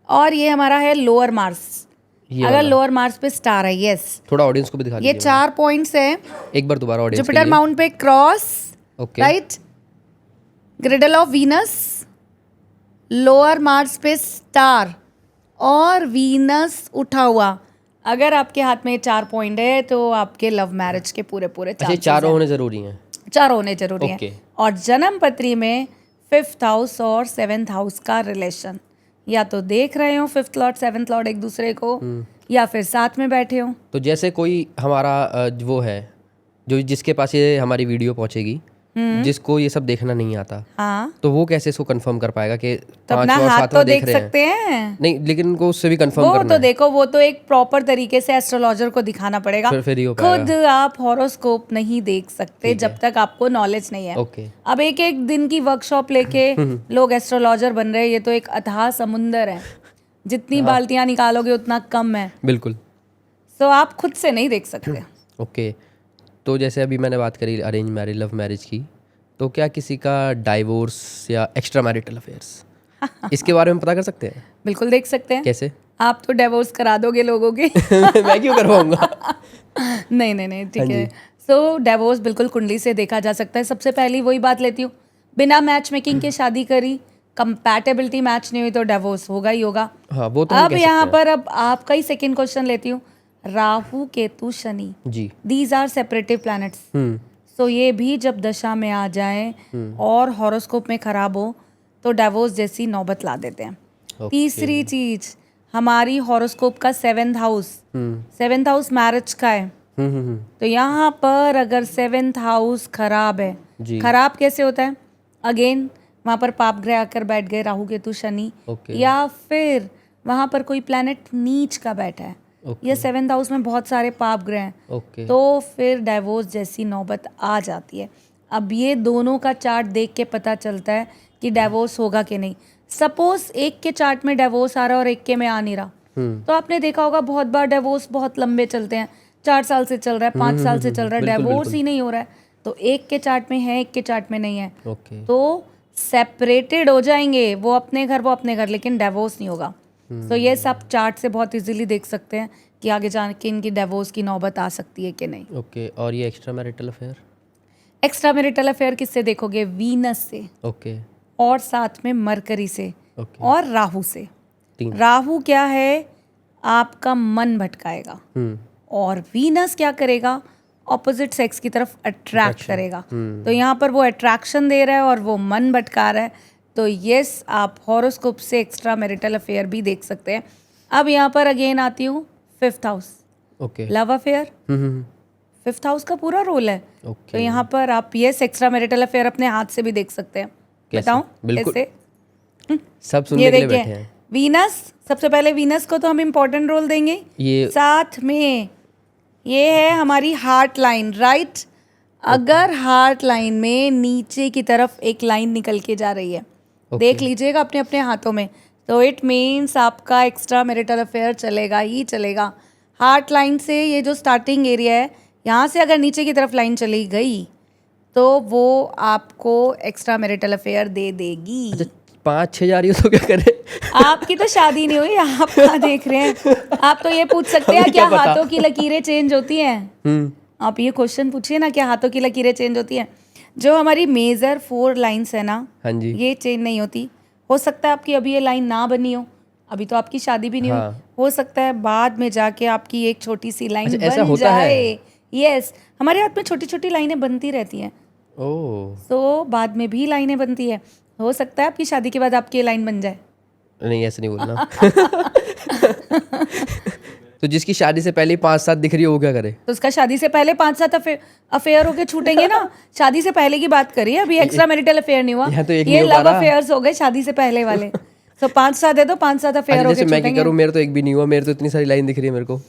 S2: और ये हमारा है लोअर मार्स, अगर लोअर मार्स पे स्टार है, यस, थोड़ा ऑडियंस को भी दिखा दीजिए। ये 4 पॉइंट्स है, एक बार दोबारा ऑडियंस। जुपिटर माउंट पे cross, right, ग्रिडल of Venus, lower Mars पे स्टार, और वीनस उठा हुआ। अगर आपके हाथ में 4 पॉइंट है तो आपके लव मैरिज के पूरे चांसेस। चारों होने जरूरी हैं? चारों होने जरूरी हैं। और जन्म पत्री में 5th हाउस और 7th हाउस का रिलेशन, या तो देख रहे हो 5th लॉर्ड 7th लॉर्ड एक दूसरे को, या फिर साथ में बैठे हो। तो जैसे कोई हमारा वो है जो जिसके पास ये हमारी वीडियो पहुंचेगी, जिसको ये सब देखना नहीं आता, हाँ, तो वो कैसे इसको कंफर्म कर पाएगा कि तो अपना हाथ तो देख सकते हैं? नहीं, लेकिन उनको उससे भी कंफर्म करना है। तो देखो, वो तो एक प्रॉपर तरीके से एस्ट्रोलॉजर को दिखाना पड़ेगा। फिर ही हो पाएगा। खुद आप हॉरोस्कोप नहीं देख सकते जब तक आपको नॉलेज नहीं है। अब एक दिन की वर्कशॉप लेके लोग एस्ट्रोलॉजर बन रहे हैं, ये तो एक अथाह समुंदर है। जितनी बाल्टियां निकालोगे उतना कम है। बिल्कुल। तो आप खुद से नहीं देख सकते। तो जैसे अभी मैंने बात करी अरेंज मैरिज लव मैरिज की, तो क्या किसी का डाइवोर्स या एक्स्ट्रा मैरिटल अफेयर्स, इसके बारे में पता कर सकते हैं? बिल्कुल देख सकते हैं। कैसे? आप तो डिवोर्स करा दोगे लोगों के। मैं क्यों करवाऊंगा? नहीं, ठीक है। सो डिवोर्स बिल्कुल कुंडली से देखा जा सकता है। सबसे पहली वही बात लेती हूँ, बिना मैच मेकिंग के शादी करी, कंपैटिबिलिटी मैच नहीं हुई तो डिवोर्स होगा ही होगा। हाँ, वो तो अब यहाँ पर अब आपका ही सेकेंड क्वेश्चन लेती हूँ। राहु केतु शनि जी, दीज आर सेपरेटिव प्लैनेट्स। सो ये भी जब दशा में आ जाए और हॉरोस्कोप में खराब हो तो डिवोर्स जैसी नौबत ला देते हैं। तीसरी चीज, हमारी हॉरोस्कोप का 7th हाउस मैरिज का है। तो यहाँ पर अगर 7th हाउस खराब है, खराब कैसे होता है? अगेन वहाँ पर पाप ग्रह आकर बैठ गए, राहु केतु शनि, या फिर वहाँ पर कोई प्लैनेट नीच का बैठा है, या 7th हाउस में बहुत सारे पाप ग्रह हैं, तो फिर डाइवोर्स जैसी नौबत आ जाती है। अब ये दोनों का चार्ट देख के पता चलता है कि डाइवोर्स होगा कि नहीं। सपोज एक के चार्ट में डिवोर्स आ रहा है और एक के में आ नहीं रहा, तो आपने देखा होगा बहुत बार डिवोर्स बहुत लंबे चलते हैं, 4 साल से चल रहा है, 5 साल से चल रहा है, डिवोर्स ही नहीं हो रहा है। तो एक के चार्ट में है, एक के चार्ट में नहीं है, तो सेपरेटेड हो जाएंगे, वो अपने घर, लेकिन डिवोर्स नहीं होगा। तो ये सब चार्ट से बहुत इजीली देख सकते हैं कि आगे जाके इनकी डिवोर्स की नौबत आ सकती है कि नहीं।
S1: ओके और ये extra marital affair?
S2: Extra marital affair किससे देखोगे? वीनस से,
S1: ओके,
S2: और साथ में मरकरी से,
S1: ओके,
S2: और राहु से। राहु क्या है? आपका मन भटकाएगा, और वीनस क्या करेगा? ऑपोजिट सेक्स की तरफ अट्रैक्ट करेगा। तो यहाँ पर वो अट्रैक्शन दे रहा है और वो मन भटका रहा है। तो यस, आप हॉरोस्कोप से एक्स्ट्रा मैरिटल अफेयर भी देख सकते हैं। अब यहाँ पर अगेन आती हूँ 5th house,
S1: okay,
S2: love affair. 5th house का पूरा रोल है। तो यहाँ पर आप यस एक्स्ट्रा मैरिटल अफेयर अपने हाथ से भी देख सकते हैं। बताऊं कैसे?
S1: सब सुनने के लिए बैठे हैं।
S2: वीनस, सबसे पहले वीनस को तो हम इम्पोर्टेंट रोल देंगे।
S1: ये
S2: साथ में ये है हमारी हार्ट लाइन, राइट? अगर हार्ट लाइन में नीचे की तरफ एक लाइन निकल के जा रही है, देख लीजिएगा अपने अपने हाथों में, तो इट मीन्स आपका एक्स्ट्रा मैरिटल अफेयर चलेगा ही चलेगा। हार्ट लाइन से ये जो स्टार्टिंग एरिया है, यहाँ से अगर नीचे की तरफ लाइन चली गई तो वो आपको एक्स्ट्रा मैरिटल अफेयर दे देगी।
S1: अच्छा, 5-6 जा रही हो तो क्या करें?
S2: आपकी तो शादी नहीं हुई, आप क्या देख रहे हैं? आप तो ये पूछ सकते हैं क्या हाथों की लकीरें चेंज होती हैं? आप ये क्वेश्चन पूछिए ना, क्या हाथों की लकीरें चेंज होती हैं? जो हमारी मेजर 4 लाइन्स है ना,
S1: हाँ जी,
S2: ये चेंज नहीं होती। हो सकता है आपकी अभी ये लाइन ना बनी हो, अभी तो आपकी शादी भी नहीं हुई, हो सकता है बाद में जाके आपकी एक छोटी सी लाइन बन जाए। यस, हमारे हाथ में छोटी छोटी लाइनें बनती रहती हैं। तो बाद में भी लाइनें बनती है। हो सकता है आपकी शादी के बाद आपकी ये लाइन बन जाए।
S1: नहीं, ऐसे नहीं बोलना। तो जिसकी शादी से पहले 5-7 दिख रही हो वो क्या करे?
S2: तो उसका शादी से पहले 5-7 अफेयर होके छूटेंगे ना। शादी से पहले की बात करिए, अभी एक्स्ट्रा मैरिटल अफेयर नहीं हुआ,
S1: तो
S2: ये लव अफेयर्स हो गए शादी से पहले वाले। तो 5-7 है तो 5-7 अफेयर होके छूटेंगे।
S1: मैं क्या करूं, मेरे तो एक भी नहीं हुआ, मेरे तो इतनी सारी लाइन दिख रही है मेरे को।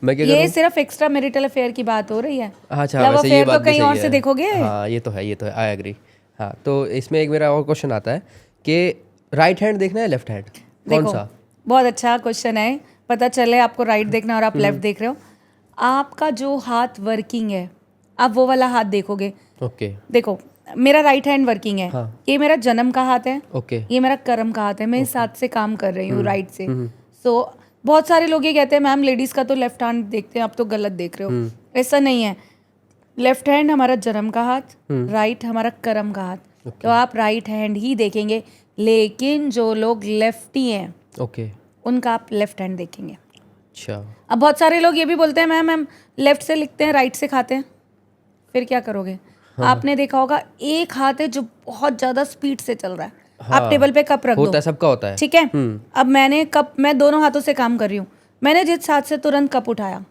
S1: मैं क्या
S2: ये सिर्फ एक्स्ट्रा मैरिटल अफेयर की बात हो रही है।
S1: अच्छा,
S2: लव अफेयर तो कहीं और से देखोगे।
S1: हाँ ये तो है, आई एग्री। हाँ, तो इसमें एक मेरा और क्वेश्चन आता है कि राइट हैंड देखना है लेफ्ट हैंड, कौन सा?
S2: बहुत अच्छा क्वेश्चन है। पता चले आपको राइट देखना और आप लेफ्ट देख रहे हो। आपका जो हाथ वर्किंग है, आप वो वाला हाथ देखोगे।
S1: ओके,
S2: देखो मेरा राइट हैंड वर्किंग है। ये मेरा जन्म का हाथ है।
S1: ओके,
S2: ये मेरा कर्म का हाथ है। मैं इस हाथ से काम कर रही हूँ, राइट से। सो बहुत सारे लोग ये कहते हैं मैम लेडीज का तो लेफ्ट हैंड देखते हैं, आप तो गलत देख रहे हो। ऐसा नहीं है। लेफ्ट हैंड हमारा जन्म का हाथ, राइट हमारा कर्म का हाथ। तो आप राइट हैंड ही देखेंगे, लेकिन जो लोग लेफ्टी हैं उनका आप लेफ्ट हैंड देखेंगे।
S1: अच्छा,
S2: अब बहुत सारे लोग ये भी बोलते हैं मैम लेफ्ट से लिखते हैं, राइट से खाते हैं, फिर क्या करोगे? आपने देखा होगा एक हाथ है जो बहुत ज्यादा स्पीड से चल रहा है। आप टेबल पे कप रख दो,
S1: होता है, सबका होता है,
S2: ठीक है। अब मैं दोनों हाथों से काम कर रही हूँ। मैंने जिस हाथ से तुरंत कप उठाया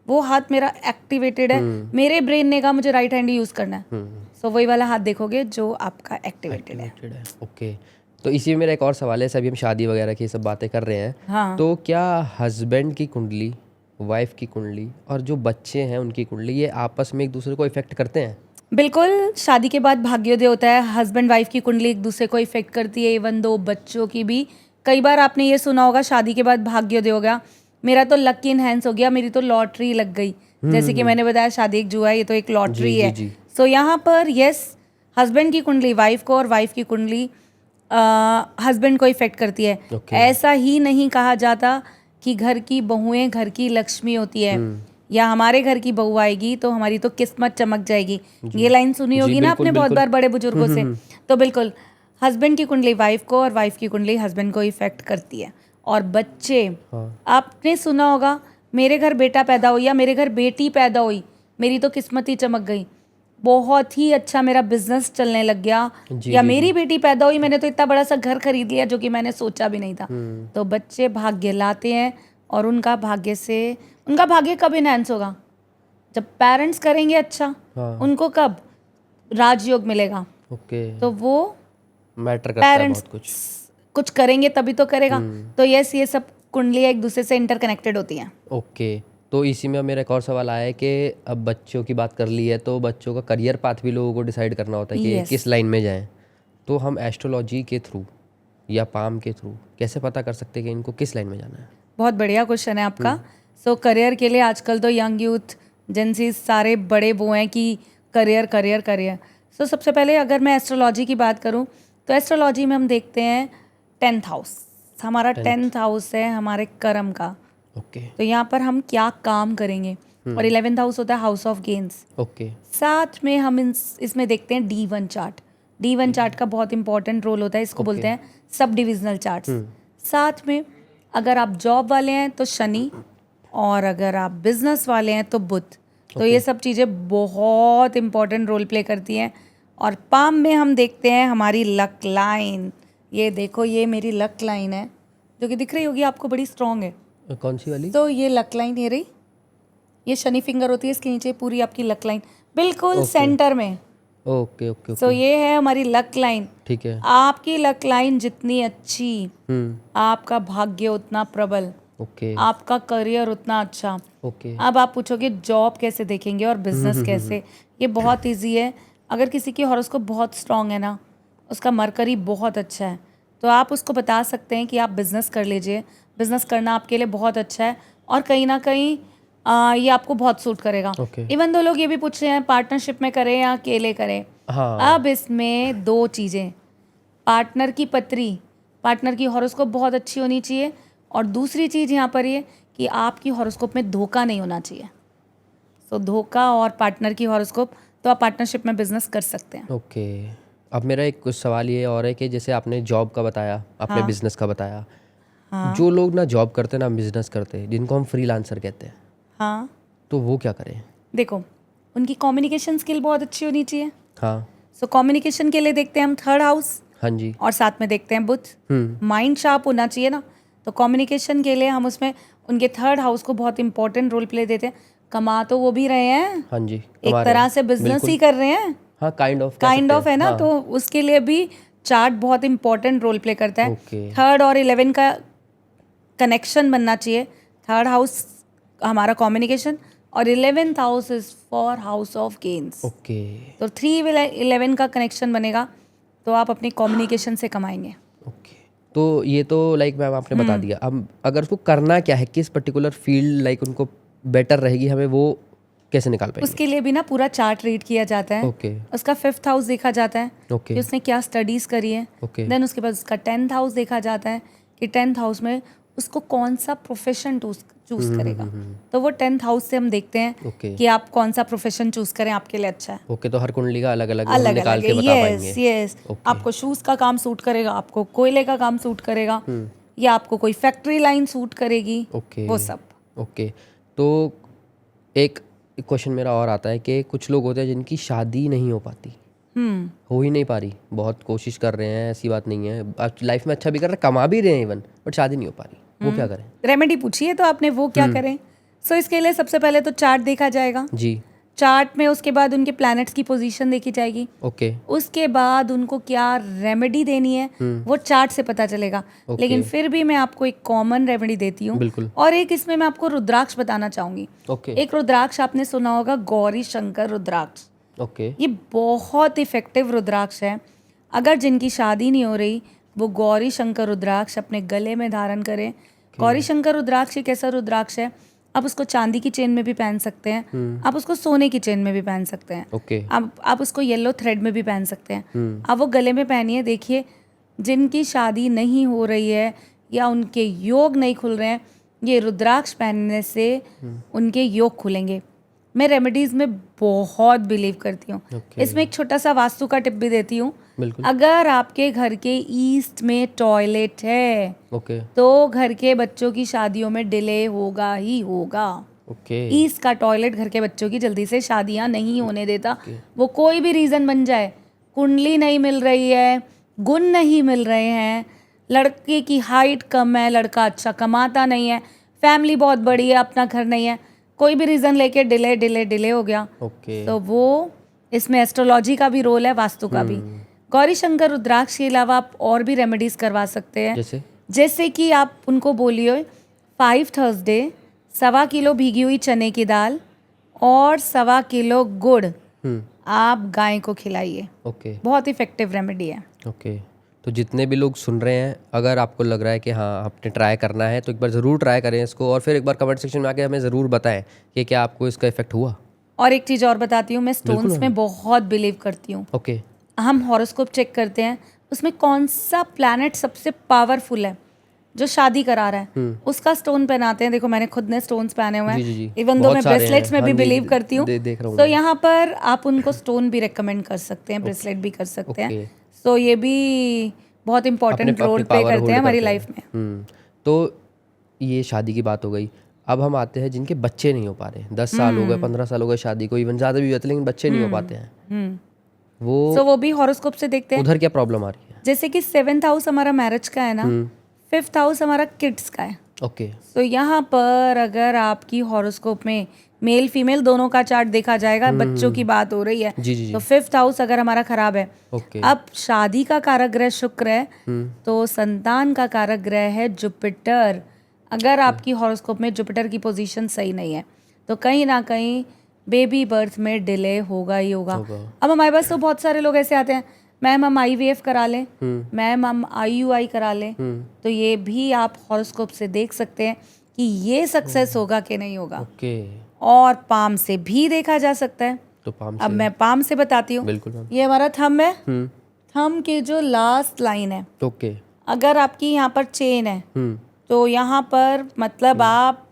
S2: वो हाथ मेरा एक्टिवेटेड है। मेरे ब्रेन ने कहा मुझे राइट हैंड ही यूज करना है। सो वही वाला हाथ देखोगे जो आपका एक्टिवेटेड है।
S1: ओके, तो इसी में मेरा एक और सवाल है। सभी हम शादी वगैरह की सब बातें कर रहे हैं।
S2: हाँ।
S1: तो क्या हस्बैंड की कुंडली, वाइफ की कुंडली और जो बच्चे हैं उनकी कुंडली, ये आपस में एक दूसरे को इफेक्ट करते हैं?
S2: बिल्कुल, शादी के बाद भाग्योदय होता है। हस्बैंड वाइफ की कुंडली एक दूसरे को इफेक्ट करती है, इवन दो बच्चों की भी। कई बार आपने ये सुना होगा शादी के बाद भाग्योदय हो गया, मेरा तो लक इनहैंस हो गया, मेरी तो लॉटरी लग गई। जैसे कि मैंने बताया शादी एक जुआ है, ये तो एक लॉटरी है। सो यहाँ पर यस, हस्बैंड की कुंडली वाइफ को और वाइफ की कुंडली हस्बैंड को इफेक्ट करती है। ऐसा ही नहीं कहा जाता कि घर की बहुएं घर की लक्ष्मी होती है, या हमारे घर की बहू आएगी तो हमारी तो किस्मत चमक जाएगी। ये लाइन सुनी होगी ना आपने बहुत बार बड़े बुजुर्गों से। तो बिल्कुल, हस्बैंड की कुंडली वाइफ को और वाइफ की कुंडली हस्बैंड को इफेक्ट करती है। और बच्चे, आपने सुना होगा मेरे घर बेटा पैदा हुई या मेरे घर बेटी पैदा हुई, मेरी तो किस्मत ही चमक गई, बहुत ही अच्छा मेरा बिजनेस चलने लग गया, या मेरी बेटी पैदा हुई, मैंने तो इतना बड़ा सा घर खरीद लिया जो कि मैंने सोचा भी नहीं था। तो बच्चे भाग्य लाते हैं, और उनका भाग्य कब इनहैंस होगा? जब पेरेंट्स करेंगे अच्छा। उनको कब राजयोग मिलेगा? तो वो
S1: मैटर करता है बहुत
S2: कुछ करेंगे तभी तो करेगा। तो यस, ये सब कुंडलियाँ एक दूसरे से इंटरकनेक्टेड होती हैं।
S1: ओके, तो इसी में मेरा एक और सवाल आया है कि अब बच्चों की बात कर ली है तो बच्चों का करियर पाथ भी लोगों को डिसाइड करना होता है कि किस लाइन में जाएं। तो हम एस्ट्रोलॉजी के थ्रू या पाम के थ्रू कैसे पता कर सकते हैं कि इनको किस लाइन में जाना है?
S2: बहुत बढ़िया क्वेश्चन है आपका। सो करियर के लिए आजकल तो यंग यूथ जेंसी सारे बड़े वो हैं कि करियर करियर करियर। सो सबसे पहले अगर मैं एस्ट्रोलॉजी की बात करूं तो एस्ट्रोलॉजी में हम देखते हैं 10th हाउस। हमारा 10th हाउस है हमारे कर्म का।
S1: ओके।
S2: तो यहाँ पर हम क्या काम करेंगे। और 11th हाउस होता है हाउस ऑफ गेन्स।
S1: ओके।
S2: साथ में हम इसमें देखते हैं D1 चार्ट। D1 चार्ट का बहुत इंपॉर्टेंट रोल होता है, इसको बोलते हैं सब डिविजनल चार्ट्स। साथ में अगर आप जॉब वाले हैं तो शनि, और अगर आप बिजनेस वाले हैं तो बुध। तो ये सब चीज़ें बहुत इंपॉर्टेंट रोल प्ले करती हैं। और पाम में हम देखते हैं हमारी लक लाइन। ये देखो, ये मेरी लक लाइन है जो कि दिख रही होगी आपको, बड़ी स्ट्रॉन्ग है।
S1: कौन सी वाली?
S2: तो ये लक लाइन ये रही, ये शनि फिंगर होती है, इसके नीचे पूरी आपकी लक लाइन बिल्कुल सेंटर में।
S1: Okay okay.
S2: सो ये है हमारी लक लाइन।
S1: ठीक है।
S2: आपकी लक लाइन जितनी अच्छी, आपका भाग्य उतना प्रबल,
S1: ओके।
S2: आपका करियर उतना अच्छा।
S1: ओके।
S2: अब आप पूछोगे जॉब कैसे देखेंगे और बिजनेस कैसे। ये बहुत इजी है। अगर किसी की हॉरोस्कोप बहुत स्ट्रांग है ना, उसका मरकरी बहुत अच्छा है, तो आप उसको बता सकते हैं कि आप बिजनेस कर लीजिए। बिजनेस करना आपके लिए बहुत अच्छा है और कहीं ना कहीं ये आपको बहुत सूट करेगा। इवन दो लोग ये भी पूछ रहे हैं पार्टनरशिप में करें या अकेले करें।
S1: हाँ।
S2: अब इसमें दो चीज़ें, पार्टनर की पत्री, पार्टनर की हॉरोस्कोप बहुत अच्छी होनी चाहिए, और दूसरी चीज़ यहाँ पर ये कि आपकी हॉरोस्कोप में धोखा नहीं होना चाहिए। सो धोखा और पार्टनर की हॉरोस्कोप, तो आप पार्टनरशिप में बिजनेस कर सकते हैं।
S1: ओके। अब मेरा एक कुछ सवाल ये और है कि जैसे आपने जॉब का बताया, आपने बिजनेस का बताया, जो लोग ना जॉब करते ना बिजनेस करते, जिनको हम फ्रीलांसर कहते हैं,
S2: हाँ,
S1: तो वो क्या करें?
S2: देखो, उनकी कम्युनिकेशन स्किल बहुत अच्छी होनी चाहिए।
S1: हाँ।
S2: सो कम्युनिकेशन के लिए देखते हैं हम 3rd हाउस।
S1: हाँ जी।
S2: और साथ में देखते हैं बुध। माइंड शार्प होना चाहिए ना, तो कम्युनिकेशन के लिए हम उसमें उनके 3rd हाउस को बहुत इंपॉर्टेंट रोल प्ले देते हैं। कमा तो वो भी रहे हैं,
S1: हाँ जी,
S2: एक तरह से बिजनेस ही कर रहे हैं।
S1: हाँ, काइंड ऑफ
S2: है ना। तो उसके लिए भी चार्ट बहुत इंपॉर्टेंट रोल प्ले करता है।
S1: ओके।
S2: 3rd और 11 का कनेक्शन बनना चाहिए। 3rd हाउस हमारा कम्युनिकेशन और 11th house is for house of gains.
S1: Okay.
S2: तो 3-11 का कनेक्शन बनेगा तो आप अपनी कम्युनिकेशन से कमाएंगे।
S1: ओके। तो ये तो लाइक मैम आपने बता दिया। अब अगर उसको करना क्या है, किस पर्टिकुलर फील्ड लाइक उनको बेटर रहेगी, हमें वो कैसे निकाल पाएंगे?
S2: उसके लिए भी ना पूरा चार्ट रीड किया जाता है।
S1: ओके।
S2: उसका 5th हाउस देखा जाता है कि उसने क्या स्टडीज करी है। देन उसके बाद उसका 10th हाउस देखा जाता है कि 10th हाउस में उसको कौन सा प्रोफेशन चूज करेगा। तो वो 10th हाउस से हम देखते हैं कि आप कौन सा प्रोफेशन चूज करें आपके लिए अच्छा है।
S1: ओके। तो हर कुंडली का अलग अलग
S2: निकाल के बता पाएंगे। यस। आपको शूज का काम सूट करेगा, आपको कोयले का काम सूट करेगा, या आपको कोई फैक्ट्री लाइन सूट करेगी। वो सब।
S1: ओके। तो एक क्वेश्चन मेरा और आता है कि कुछ लोग होते हैं जिनकी शादी नहीं हो पाती, हो ही नहीं पा रही, बहुत कोशिश कर रहे हैं, ऐसी बात नहीं है, लाइफ में अच्छा भी कर रहे हैं, कमा भी रहे हैं इवन, बट शादी नहीं हो पा रही, वो क्या करें?
S2: रेमेडी पूछिए तो आपने, वो क्या करें। सो इसके लिए सबसे पहले तो चार्ट देखा जाएगा जी। चार्ट में उसके बाद उनके प्लैनेट्स की पोजीशन देखी जाएगी। ओके। उसके बाद उनको क्या रेमेडी देनी है वो चार्ट से पता चलेगा। लेकिन फिर भी मैं आपको एक कॉमन रेमेडी देती हूँ। बिल्कुल। और एक इसमें मैं आपको रुद्राक्ष बताना चाहूंगी। ओके। एक रुद्राक्ष आपने सुना होगा, गौरी शंकर रुद्राक्ष। ओके। ये बहुत इफेक्टिव रुद्राक्ष है। अगर जिनकी शादी नहीं हो रही वो गौरी शंकर रुद्राक्ष अपने गले में धारण करें। गौरी शंकर रुद्राक्ष एक ऐसा रुद्राक्ष है, आप उसको चांदी की चेन में भी पहन सकते हैं, आप उसको सोने की चेन में भी पहन सकते हैं। ओके। आप उसको येलो थ्रेड में भी पहन सकते हैं। आप वो गले में पहनिए, देखिए जिनकी शादी नहीं हो रही है या उनके योग नहीं खुल रहे हैं, ये रुद्राक्ष पहनने से उनके योग खुलेंगे। मैं रेमेडीज में बहुत बिलीव करती हूँ। इसमें एक छोटा सा वास्तु का टिप भी देती हूँ। अगर आपके घर के ईस्ट में टॉयलेट है तो घर के बच्चों की शादियों में डिले होगा ही होगा। ईस्ट का टॉयलेट घर के बच्चों की जल्दी से शादियां नहीं होने देता। वो कोई भी रीजन बन जाए, कुंडली नहीं मिल रही है, गुण नहीं मिल रहे हैं, लड़के की हाइट कम है, लड़का अच्छा कमाता नहीं है, फैमिली बहुत बड़ी है, अपना घर नहीं है, कोई भी रीजन लेके डिले हो गया। तो वो इसमें एस्ट्रोलॉजी का भी रोल है, वास्तु का भी। गौरी शंकर रुद्राक्ष के अलावा आप और भी रेमेडीज करवा सकते हैं। जैसे कि आप उनको बोलिए 5 थर्सडे 1.25 किलो भीगी हुई चने की दाल और 1.25 किलो गुड़ आप गाय को खिलाइए। बहुत इफेक्टिव रेमेडी है।
S1: तो जितने भी लोग सुन रहे हैं, अगर आपको लग रहा है कि हाँ आपने ट्राई करना है तो एक बार ज़रूर ट्राई करें इसको, और फिर एक बार कमेंट सेक्शन में आके हमें ज़रूर बताएं कि क्या आपको इसका इफेक्ट हुआ।
S2: और एक चीज़ और बताती हूँ, मैं स्टोन्स में बहुत बिलीव करती हूँ।
S1: ओके।
S2: हम हॉरोस्कोप चेक करते हैं, उसमें कौन सा प्लैनेट सबसे पावरफुल है, जो शादी करा रहा है उसका स्टोन पहनाते हैं। देखो मैंने खुद ने स्टोन्स पहने हुए हैं, इवन दो मैं ब्रेसलेट्स में भी बिलीव करती हूँ। तो यहाँ पर आप उनको स्टोन भी रेकमेंड कर सकते हैं, ब्रेसलेट भी कर सकते हैं। सो ये भी बहुत इंपॉर्टेंट रोल प्ले करते हैं हमारी लाइफ में।
S1: तो ये शादी की बात हो गई। अब हम आते हैं जिनके बच्चे नहीं हो पा रहे, 10 साल हो गए, 15 साल हो गए शादी को, इवन ज़्यादा भी हुआ, लेकिन बच्चे नहीं हो पाते हैं, वो
S2: भी हॉरोस्कोप से देखते हैं।
S1: उधर क्या प्रॉब्लम आ रही है?
S2: जैसे कि 7th हाउस हमारा मैरिज का है ना, 5th हाउस हमारा किड्स का है।
S1: ओके।
S2: तो यहाँ पर अगर आपकी हॉरोस्कोप में मेल फीमेल दोनों का चार्ट देखा जाएगा, बच्चों की बात हो रही है, तो 5th हाउस अगर हमारा खराब है, अब शादी का कारक ग्रह शुक्र है, तो संतान का कारक ग्रह है जुपिटर। अगर आपकी हॉरोस्कोप में जुपिटर की पोजीशन सही नहीं है तो कहीं ना कहीं बेबी बर्थ में डिले होगा ही होगा। अब हमारे पास तो बहुत सारे लोग ऐसे आते हैं, मैम हम IVF करा लें, मैम हम IUI करा लें, तो ये भी आप हॉरोस्कोप से देख सकते हैं कि ये सक्सेस होगा कि नहीं होगा। और पाम से भी देखा जा सकता है।
S1: तो पाम
S2: अब मैं पाम से बताती हूँ।
S1: बिल्कुल।
S2: ये हमारा थंब है, थंब के जो लास्ट लाइन है, अगर आपकी यहाँ पर चेन है तो यहाँ पर मतलब आप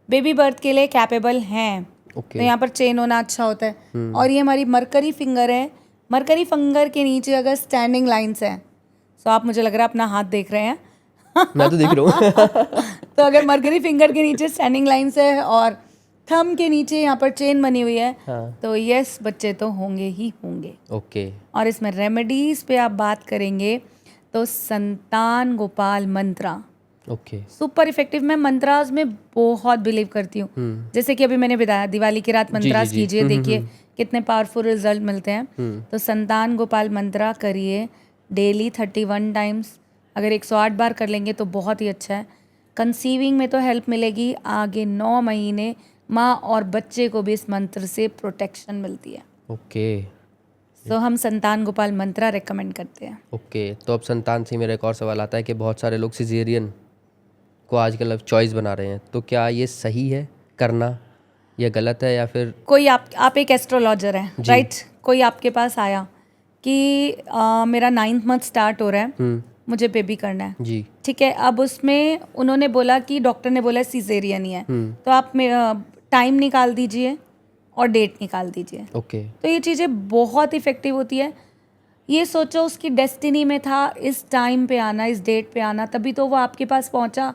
S2: बेबी बर्थ के लिए कैपेबल हैं। तो यहाँ पर चेन होना अच्छा होता है। और ये हमारी मरकरी फिंगर है, मरकरी फिंगर के नीचे अगर स्टैंडिंग लाइंस है, तो आप मुझे लग रहा है अपना हाथ देख रहे हैं
S1: मैं तो देख रहा हूँ
S2: तो अगर मरकरी फिंगर के नीचे स्टैंडिंग लाइंस है और थंब के नीचे यहाँ पर चेन बनी हुई है, तो यस बच्चे तो होंगे ही होंगे। और इसमें रेमेडीज पे आप बात करेंगे तो संतान गोपाल मंत्रा सुपर इफेक्टिव। मैं मंत्रास में बहुत बिलीव करती हूँ। जैसे कि अभी मैंने बताया दिवाली की रात मंत्रास कीजिए, देखिए कितने पावरफुल रिजल्ट मिलते हैं। तो संतान गोपाल मंत्रा करिए डेली 31 टाइम्स, अगर 108 बार कर लेंगे तो बहुत ही अच्छा है। कंसीविंग में तो हेल्प मिलेगी, आगे 9 महीने माँ और बच्चे को भी इस मंत्र से प्रोटेक्शन मिलती है। तो हम संतान गोपाल मंत्रा रेकमेंड करते हैं।
S1: तो अब संतान से मेरा एक और सवाल आता है कि बहुत सारे लोग सिजेरियन को आजकल चॉइस बना रहे हैं, तो क्या ये सही है करना या गलत है, या फिर
S2: कोई आप एक एस्ट्रोलॉजर हैं, राइट? कोई आपके पास आया कि मेरा 9th मंथ स्टार्ट हो रहा है, मुझे बेबी करना है जी, ठीक है। अब उसमें उन्होंने बोला कि डॉक्टर ने बोला सीजेरियन ही है, तो आप टाइम निकाल दीजिए और डेट निकाल दीजिए। तो ये चीज़ें बहुत इफेक्टिव होती है। ये सोचो उसकी डेस्टिनी में था इस टाइम पे आना, इस डेट पे आना, तभी तो वो आपके पास पहुंचा।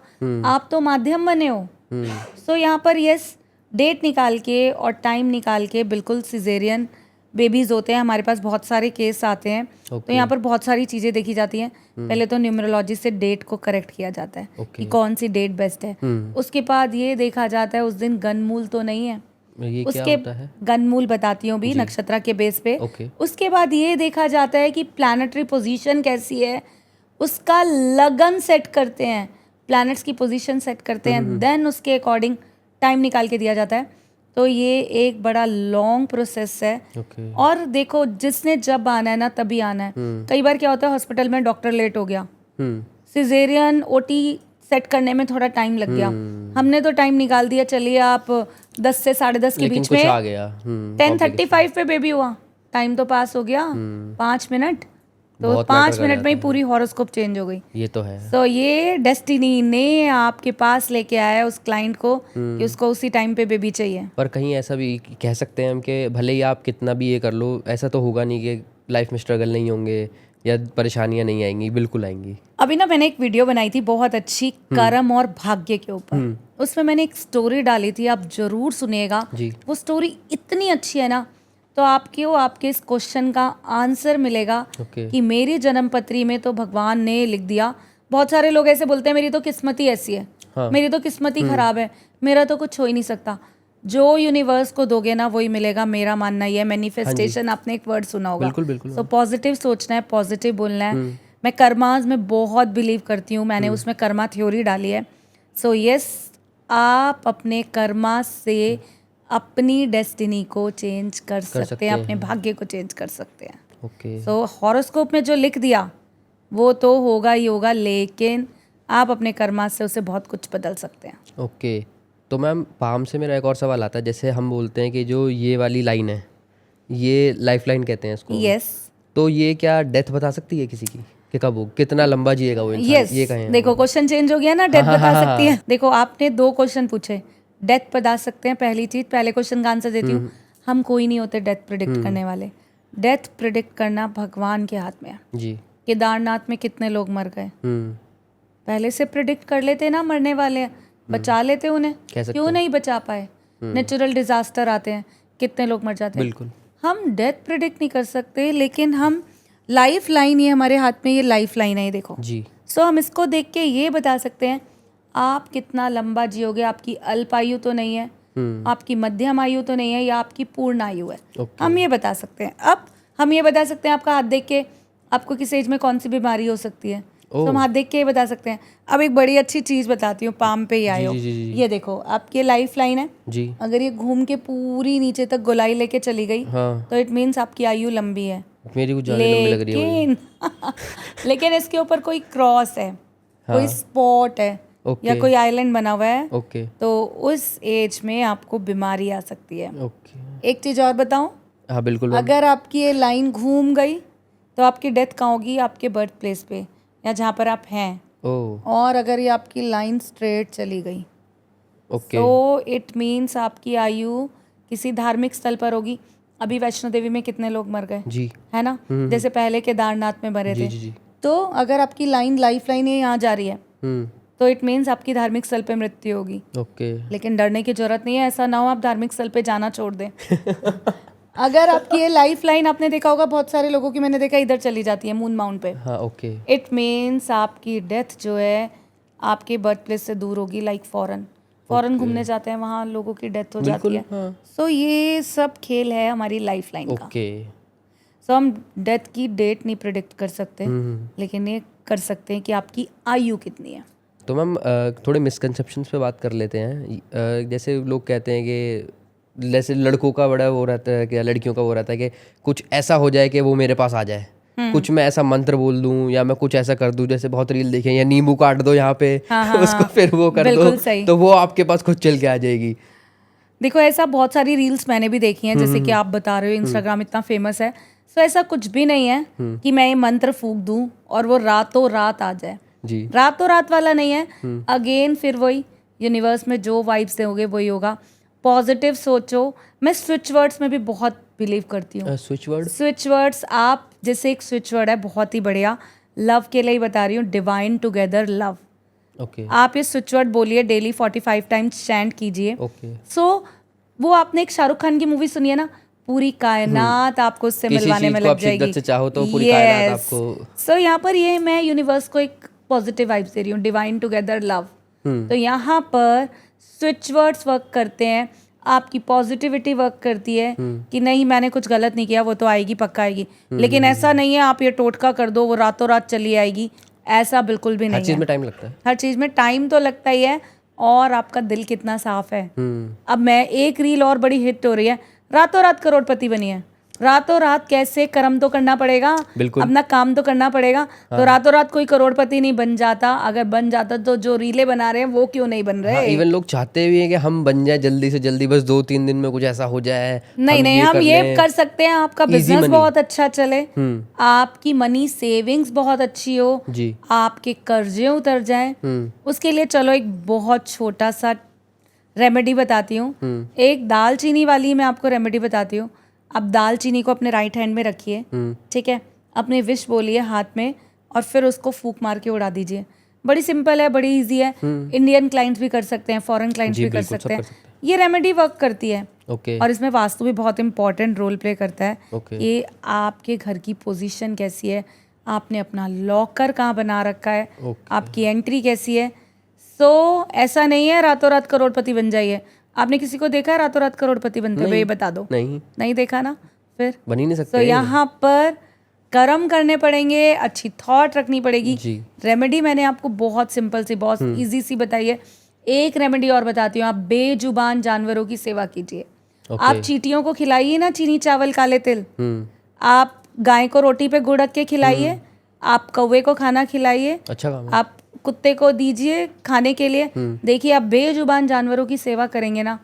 S2: आप तो माध्यम बने हो। सो यहाँ पर यस डेट निकाल के और टाइम निकाल के बिल्कुल सिजेरियन बेबीज होते हैं। हमारे पास बहुत सारे केस आते हैं। तो यहाँ पर बहुत सारी चीज़ें देखी जाती हैं। पहले तो न्यूमरोलॉजी से डेट को करेक्ट किया जाता है कि कौन सी डेट बेस्ट है। उसके बाद ये देखा जाता है उस दिन गनमूल तो नहीं है, उसके गनमूल बताती हूँ भी नक्षत्र के बेस पे। उसके बाद ये देखा जाता है कि प्लैनेटरी पोजीशन कैसी है, उसका लगन सेट करते हैं, प्लैनेट्स की पोजीशन सेट करते हैं, देन उसके अकॉर्डिंग टाइम निकाल के दिया जाता है। तो ये एक बड़ा लॉन्ग प्रोसेस है। और देखो जिसने जब आना है ना तभी आना है। कई बार क्या होता है हॉस्पिटल में डॉक्टर लेट हो गया, सिजेरियन OT सेट करने में थोड़ा टाइम लग गया, हमने तो टाइम निकाल दिया, चलिए आप 10 से 10:30 के बीच में
S1: आ गया
S2: 10:35 पे बेबी हुआ, टाइम तो पास हो गया 5 मिनट, तो 5 मिनट में ही पूरी हॉरोस्कोप चेंज हो गई।
S1: ये तो है।
S2: तो ये डेस्टिनी ने आपके पास लेके आया उस क्लाइंट को कि उसको उसी टाइम पे बेबी चाहिए।
S1: पर कहीं ऐसा भी कह सकते हैं हम कि भले ही आप कितना भी ये कर लो, ऐसा तो होगा नहीं कि लाइफ में स्ट्रगल नहीं होंगे या परेशानियां नहीं आएंगी, बिल्कुल आएंगी।
S2: अभी ना मैंने एक वीडियो बनाई थी बहुत अच्छी, कर्म और भाग्य के ऊपर। उसमें मैंने एक स्टोरी डाली थी, आप जरूर सुनिएगा। वो स्टोरी इतनी अच्छी है ना, तो आपके इस क्वेश्चन का आंसर मिलेगा कि मेरी जन्म पत्री में तो भगवान ने लिख दिया। बहुत सारे लोग ऐसे बोलते हैं मेरी तो किस्मत ही ऐसी है, मेरी तो किस्मत ही खराब है, मेरा तो कुछ हो ही नहीं सकता। जो यूनिवर्स को दोगे ना वही मिलेगा, मेरा मानना ये है। मैनिफेस्टेशन आपने एक वर्ड सुना होगा। सो पॉजिटिव सोचना है, पॉजिटिव बोलना है। मैं कर्मास में बहुत बिलीव करती हूँ, मैंने उसमें कर्मा थ्योरी डाली है। सो यस आप अपने कर्मा से अपनी डेस्टिनी को चेंज कर सकते हैं, अपने भाग्य को चेंज कर सकते हैं। सो हॉरोस्कोप में जो लिख दिया वो तो होगा ही होगा, लेकिन आप अपने कर्मा से उसे बहुत कुछ बदल सकते हैं।
S1: ओके, तो मैम पाम से मेरा एक और सवाल आता है, जैसे हम बोलते हैं कि जो ये वाली लाइन है ये लाइफ लाइन कहते हैं इसको।
S2: यस।
S1: तो ये क्या डेथ बता सकती है किसी की कि कब वो कितना लंबा जिएगा वो इंसान?
S2: यस,
S1: ये कहें
S2: देखो क्वेश्चन चेंज हो गया ना, डेथ बता सकती है। देखो आपने 2 क्वेश्चन पूछे, डेथ बता सकते हैं पहली चीज, पहले क्वेश्चन का आंसर देती हूँ। हम कोई नहीं होते डेथ प्रिडिक्ट करने वाले। डेथ प्रिडिक्ट करना भगवान के हाथ में है
S1: जी।
S2: केदारनाथ में कितने लोग मर गए,
S1: हम्म,
S2: पहले से प्रिडिक्ट कर लेते ना मरने वाले हैं, बचा लेते उन्हें,
S1: कह सकते
S2: क्यों
S1: हैं।
S2: नहीं बचा पाए? नेचुरल डिजास्टर आते हैं, कितने लोग मर जाते हैं।
S1: बिल्कुल।
S2: हम डेथ प्रिडिक्ट नहीं कर सकते, लेकिन हम लाइफ लाइन, ये हमारे हाथ में ये लाइफ लाइन है, ये देखो।
S1: जी।
S2: सो हम इसको देख के ये बता सकते हैं आप कितना लंबा जियोगे। आपकी अल्प आयु तो नहीं है, आपकी मध्यम आयु तो नहीं है, या आपकी पूर्ण आयु है।
S1: ओके।
S2: हम ये बता सकते हैं। अब हम ये बता सकते हैं आपका हाथ देख के आपको किस एज में कौन सी बीमारी हो सकती है, तो हम हाथ देख के ये बता सकते हैं। अब एक बड़ी अच्छी चीज बताती हूँ, पाम पे ही आए हो, ये देखो आपकी ये लाइफ लाइन है
S1: जी।
S2: अगर ये घूम के पूरी नीचे तक गोलाई लेके चली गई
S1: हाँ,
S2: तो इट मीन्स आपकी आयु लंबी है।
S1: मेरी कुछ ज़्यादा लंबी लग रही है मुझे।
S2: लेकिन इसके ऊपर कोई क्रॉस है, कोई स्पॉट है,
S1: ओके।
S2: या कोई आइलैंड बना हुआ है,
S1: ओके।
S2: तो उस एज में आपको बीमारी आ सकती है।
S1: ओके।
S2: एक चीज और बताऊं,
S1: हाँ बिल्कुल मैम।
S2: अगर आपकी ये लाइन घूम गई तो आपकी डेथ कहाँ होगी? आपके बर्थ प्लेस पे, या जहाँ पर आप हैं।
S1: ओह,
S2: और अगर ये आपकी लाइन स्ट्रेट चली गई
S1: ओके।
S2: तो इट मीन्स आपकी आयु किसी धार्मिक स्थल पर होगी। अभी वैष्णो देवी में कितने लोग मर गए,
S1: जी।
S2: है ना, जैसे पहले केदारनाथ में मरे
S1: जी
S2: थे।
S1: जी जी।
S2: तो अगर आपकी लाइन लाइफ लाइन ये यहाँ जा रही है
S1: हम्म,
S2: तो इट मीन्स आपकी धार्मिक स्थल पे मृत्यु होगी।
S1: ओके।
S2: लेकिन डरने की जरूरत नहीं है, ऐसा ना हो आप धार्मिक स्थल पे जाना छोड़ दें। अगर आपकी ये लाइफ लाइन, आपने देखा होगा बहुत सारे लोगों की, मैंने देखा इधर चली जाती है मून माउंट पे,
S1: हाँ ओके।
S2: इट मीन्स आपकी डेथ जो है आपके बर्थ प्लेस से दूर होगी। लाइक फॉरेन घूमने जाते हैं, वहाँ लोगों की डेथ हो जाती है।
S1: हाँ।
S2: सो ये सब खेल है हमारी लाइफ लाइन का।
S1: ओके।
S2: सो हम डेथ की डेट नहीं प्रिडिक्ट कर सकते, लेकिन ये कर सकते हैं कि आपकी आयु कितनी है।
S1: तो मैम थोड़े मिसकंसेप्शंस पे बात कर लेते हैं। जैसे लोग कहते हैं कि जैसे लड़कों का बड़ा वो रहता है, क्या लड़कियों का वो रहता है कि कुछ ऐसा हो जाए कि वो मेरे पास आ जाए, कुछ मैं ऐसा मंत्र बोल दूं या मैं कुछ ऐसा कर दूं, जैसे बहुत रील देखे, या नींबू काट दो यहाँ पे, उसको फिर वो कर दो तो वो आपके पास खुद चल के आ जाएगी।
S2: देखो ऐसा बहुत सारी रील्स मैंने भी देखी हैं, जैसे कि आप बता रहे हो इंस्टाग्राम इतना फेमस है। सो ऐसा कुछ भी नहीं है कि मैं ये मंत्र फूंक दूं और वो रातों रात आ जाए
S1: जी।
S2: रातों रात वाला नहीं है। अगेन फिर वही यूनिवर्स में जो वाइब्स देंगे वही होगा। पॉजिटिव सोचो। मैं स्विच वर्ड्स में भी बहुत बिलीव करती हूँ। स्विच वर्ड्स, आप जैसे एक स्विच वर्ड है बहुत ही बढ़िया, लव के लिए ही बता रही हूँ, डिवाइन टुगेदर लव।
S1: ओके।
S2: आप ये स्विच वर्ड बोलिए डेली 45 टाइम्स चैंट कीजिए।
S1: ओके।
S2: सो वो आपने एक शाहरुख खान की मूवी सुनी है ना, पूरी कायनात आपको उससे मिलवाने में लग जाएगी।
S1: से चाहो तो पूरी कायनात आपको।
S2: सो यहाँ पर ये मैं यूनिवर्स को एक पॉजिटिव वाइब्स दे रही हूँ, डिवाइन टुगेदर लव। तो यहाँ पर स्विच वर्ड्स वर्क करते हैं, आपकी पॉजिटिविटी वर्क करती है कि नहीं मैंने कुछ गलत नहीं किया, वो तो आएगी, पक्का आएगी। लेकिन ऐसा नहीं है आप ये टोटका कर दो वो रातों रात चली आएगी, ऐसा बिल्कुल भी नहीं है।
S1: हर चीज में टाइम लगता है।
S2: हर चीज में टाइम तो लगता ही है, और आपका दिल कितना साफ है। अब मैं एक रील और बड़ी हिट हो रही है, रातों रात करोड़पति बनी है। रातों रात कैसे? कर्म तो करना पड़ेगा, अपना काम तो करना पड़ेगा। तो रातों रात कोई करोड़पति नहीं बन जाता। अगर बन जाता तो जो रीलें बना रहे हैं वो क्यों नहीं बन रहे?
S1: इवन लोग चाहते भी हैं कि हम बन जाए जल्दी से जल्दी, बस 2-3 दिन में कुछ ऐसा हो जाए।
S2: नहीं, हम ये कर सकते हैं, आपका बिजनेस बहुत अच्छा चले, आपकी मनी सेविंग्स बहुत अच्छी हो
S1: जी,
S2: आपके कर्जे उतर जाए। उसके लिए चलो एक बहुत छोटा सा रेमेडी बताती हूँ। एक दालचीनी वाली मैं आपको रेमेडी बताती हूँ। आप दालचीनी को अपने राइट हैंड में रखिए, ठीक है, अपने विश बोलिए हाथ में, और फिर उसको फूंक मार के उड़ा दीजिए। बड़ी सिंपल है, बड़ी इजी है। इंडियन क्लाइंट्स भी कर सकते हैं, फॉरेन क्लाइंट्स भी कर सकते हैं। ये रेमेडी वर्क करती है। और इसमें वास्तु भी बहुत इंपॉर्टेंट रोल प्ले करता है। ये आपके घर की पोजीशन कैसी है, आपने अपना लॉकर कहाँ बना रखा है, आपकी एंट्री कैसी है। सो ऐसा नहीं है रातों रात करोड़पति बन जाइए। आपने किसी को देखा है रातों रात करोड़पति बनते हुए? ये बता दो। नहीं देखा ना, फिर
S1: बन ही नहीं सकते।
S2: तो यहाँ पर कर्म करने पड़ेंगे, अच्छी थॉट रखनी पड़ेगी। रेमेडी मैंने आपको बहुत सिंपल सी, बहुत इजी सी बताई है। एक रेमेडी और बताती हूँ, आप बेजुबान जानवरों की सेवा कीजिए। आप चींटियों को खिलाइए ना चीनी चावल काले तिल, आप गाय को रोटी पे गुड़ रख के खिलाइए, आप कौवे को खाना खिलाइए,
S1: अच्छा काम है।
S2: आप कुत्ते को दीजिए खाने के लिए, देखिए आप बेजुबान जानवरों की सेवा करेंगे ना,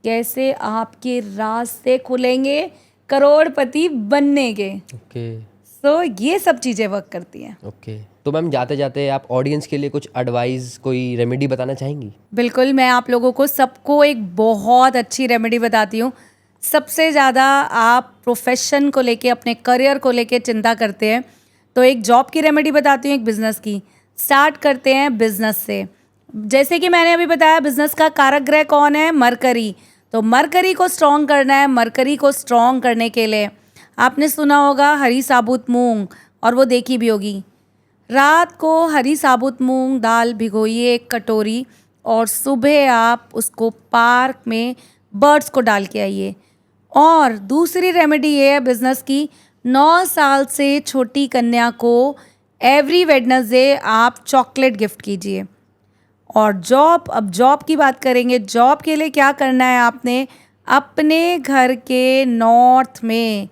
S2: कैसे आपके रास्ते खुलेंगे करोड़पति बनने के।
S1: ओके
S2: तो ये सब चीज़ें वर्क करती हैं।
S1: ओके। तो मैम जाते जाते आप ऑडियंस के लिए कुछ एडवाइस, कोई रेमेडी बताना चाहेंगी?
S2: बिल्कुल, मैं आप लोगों को सबको एक बहुत अच्छी रेमेडी बताती हूँ। सबसे ज़्यादा आप प्रोफेशन को लेके, अपने करियर को लेके चिंता करते हैं, तो एक जॉब की रेमेडी बताती हूँ, एक बिजनेस की। स्टार्ट करते हैं बिजनेस से। जैसे कि मैंने अभी बताया, बिजनेस का कारक ग्रह कौन है? मरकरी। तो मरकरी को स्ट्रॉन्ग करना है। मरकरी को स्ट्रॉन्ग करने के लिए आपने सुना होगा हरी साबुत मूंग, और वो देखी भी होगी। रात को हरी साबुत मूंग दाल भिगोइए 1 कटोरी, और सुबह आप उसको पार्क में बर्ड्स को डाल के आइए। और दूसरी रेमेडी ये है बिजनेस की, 9 साल से छोटी कन्या को एवरी वेडनेसडे आप चॉकलेट गिफ्ट कीजिए। और जॉब, अब जॉब की बात करेंगे। जॉब के लिए क्या करना है आपने? अपने घर के नॉर्थ में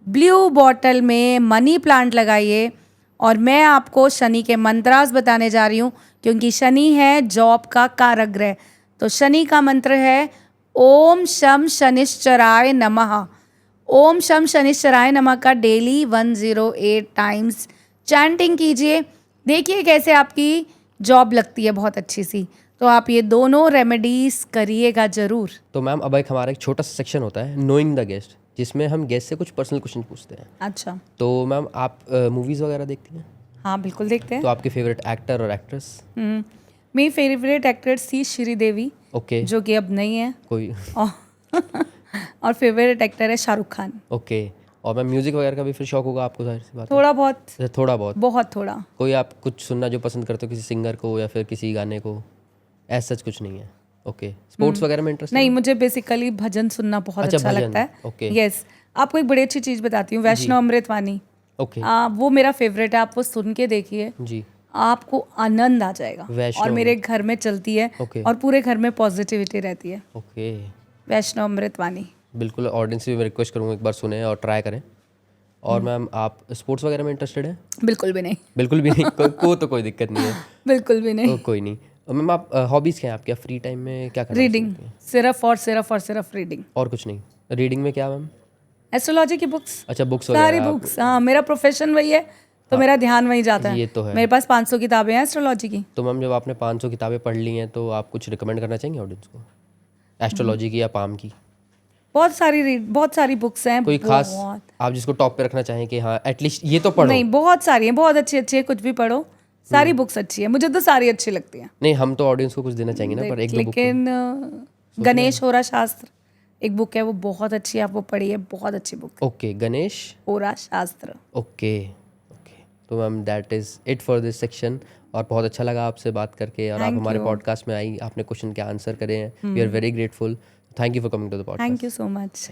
S2: ब्लू बॉटल में मनी प्लांट लगाइए। और मैं आपको शनि के मंत्रास बताने जा रही हूँ, क्योंकि शनि है जॉब का कारक ग्रह। तो शनि का मंत्र है ओम शम शनिश्चराय नमः। ओम शम शनिश्चराय नमः का डेली 108 टाइम्स चैंटिंग कीजिए। देखिए कैसे आपकी जॉब लगती है बहुत अच्छी सी। तो आप ये दोनों रेमेडीज करिएगा ज़रूर।
S1: तो मैम अब एक हमारा एक छोटा सा सेक्शन होता है नोइंग द गेस्ट, जिसमें हम गेस्ट से कुछ पर्सनल क्वेश्चन पूछते हैं।
S2: अच्छा।
S1: तो मैम आप मूवीज़ वगैरह देखती हैं?
S2: हाँ बिल्कुल देखते हैं।
S1: तो आपके फेवरेट एक्टर और एक्ट्रेस?
S2: मेरी फेवरेट एक्ट्रेस थी श्रीदेवी,
S1: ओके।
S2: जो कि अब नहीं है।
S1: कोई
S2: और फेवरेट एक्टर है शाहरुख खान।
S1: ओके। और मैम म्यूज़िक वगैरह का भी फिर शौक होगा आपको, जाहिर सी बात है।
S2: थोड़ा बहुत।
S1: अच्छा, थोड़ा बहुत।
S2: बहुत थोड़ा।
S1: कोई आप कुछ सुनना जो पसंद करते हो, किसी सिंगर को या फिर किसी गाने को? ऐसा सच कुछ नहीं है। ओके। स्पोर्ट्स वगैरह में इंटरेस्ट
S2: नहीं, मुझे बेसिकली भजन सुनना बहुत अच्छा
S1: भजन,
S2: लगता है।
S1: ओके।
S2: यस। आपको एक बड़ी अच्छी चीज़ बताती हूँ, वैष्णव अमृतवाणी।
S1: ओके
S2: वो मेरा फेवरेट है, आप वो सुन के देखिए,
S1: जी।
S2: आपको आनंद आ जाएगा।
S1: वैष्णव
S2: और मेरे घर में चलती है,
S1: ओके।
S2: और पूरे घर में पॉजिटिविटी रहती है।
S1: ओके।
S2: वैष्णव अमृतवाणी।
S1: बिल्कुल, ऑडियंस से भी मैं रिक्वेस्ट करूँगा एक बार सुने और ट्राई करें। और मैम आप स्पोर्ट्स वगैरह में इंटरेस्टेड हैं?
S2: बिल्कुल भी नहीं।
S1: बिल्कुल भी नहीं। को तो कोई दिक्कत नहीं है।
S2: बिल्कुल भी नहीं।
S1: कोई नहीं। और मैम आप हॉबीज़ क्या हैं आपके? फ्री टाइम में क्या करना
S2: रीडिंग,
S1: पसंद करती हैं?
S2: सिर्फ रीडिंग।
S1: और कुछ नहीं? रीडिंग में क्या मैम?
S2: एस्ट्रोलॉजी की बुक्स।
S1: अच्छा, बुक्स
S2: सारी
S1: वगैरह
S2: बुक्स। हाँ, मेरा प्रोफेशन वही है, तो मेरा ध्यान वहीं जाता है।
S1: ये तो है।
S2: मेरे पास 500 किताबें हैं एस्ट्रोलॉजी की।
S1: तो मैम जब आपने 500 किताबें पढ़ ली हैं, तो आप कुछ रिकमेंड करना चाहेंगे ऑडियंस को, एस्ट्रोलॉजी की या पाम की?
S2: बहुत सारी बुक्स हैं।
S1: कोई खास आप जिसको टॉप पे रखना चाहें कि हाँ एटलीस्ट ये तो पढ़ो?
S2: नहीं, बहुत सारी हैं, बहुत अच्छी अच्छी है, कुछ भी पढ़ो। सारी बुक्स अच्छी है, मुझे तो सारी अच्छी लगती हैं।
S1: नहीं, हम तो ऑडियंस को कुछ देना चाहेंगे ना, पर एक दो बुक।
S2: लेकिन गणेश होरा शास्त्र एक बुक है, वो बहुत अच्छी है, आप वो पढ़िए, बहुत अच्छी book.
S1: Okay, Ganesh
S2: Hora Shastra.
S1: Okay okay. तो ma'am that is it for this section. और बहुत अच्छा लगा आपसे बात करके, और आप हमारे पॉडकास्ट में आई, आपने क्वेश्चन के आंसर करे हैं। We are very grateful. Thank you for coming to the podcast.
S2: Thank you so much.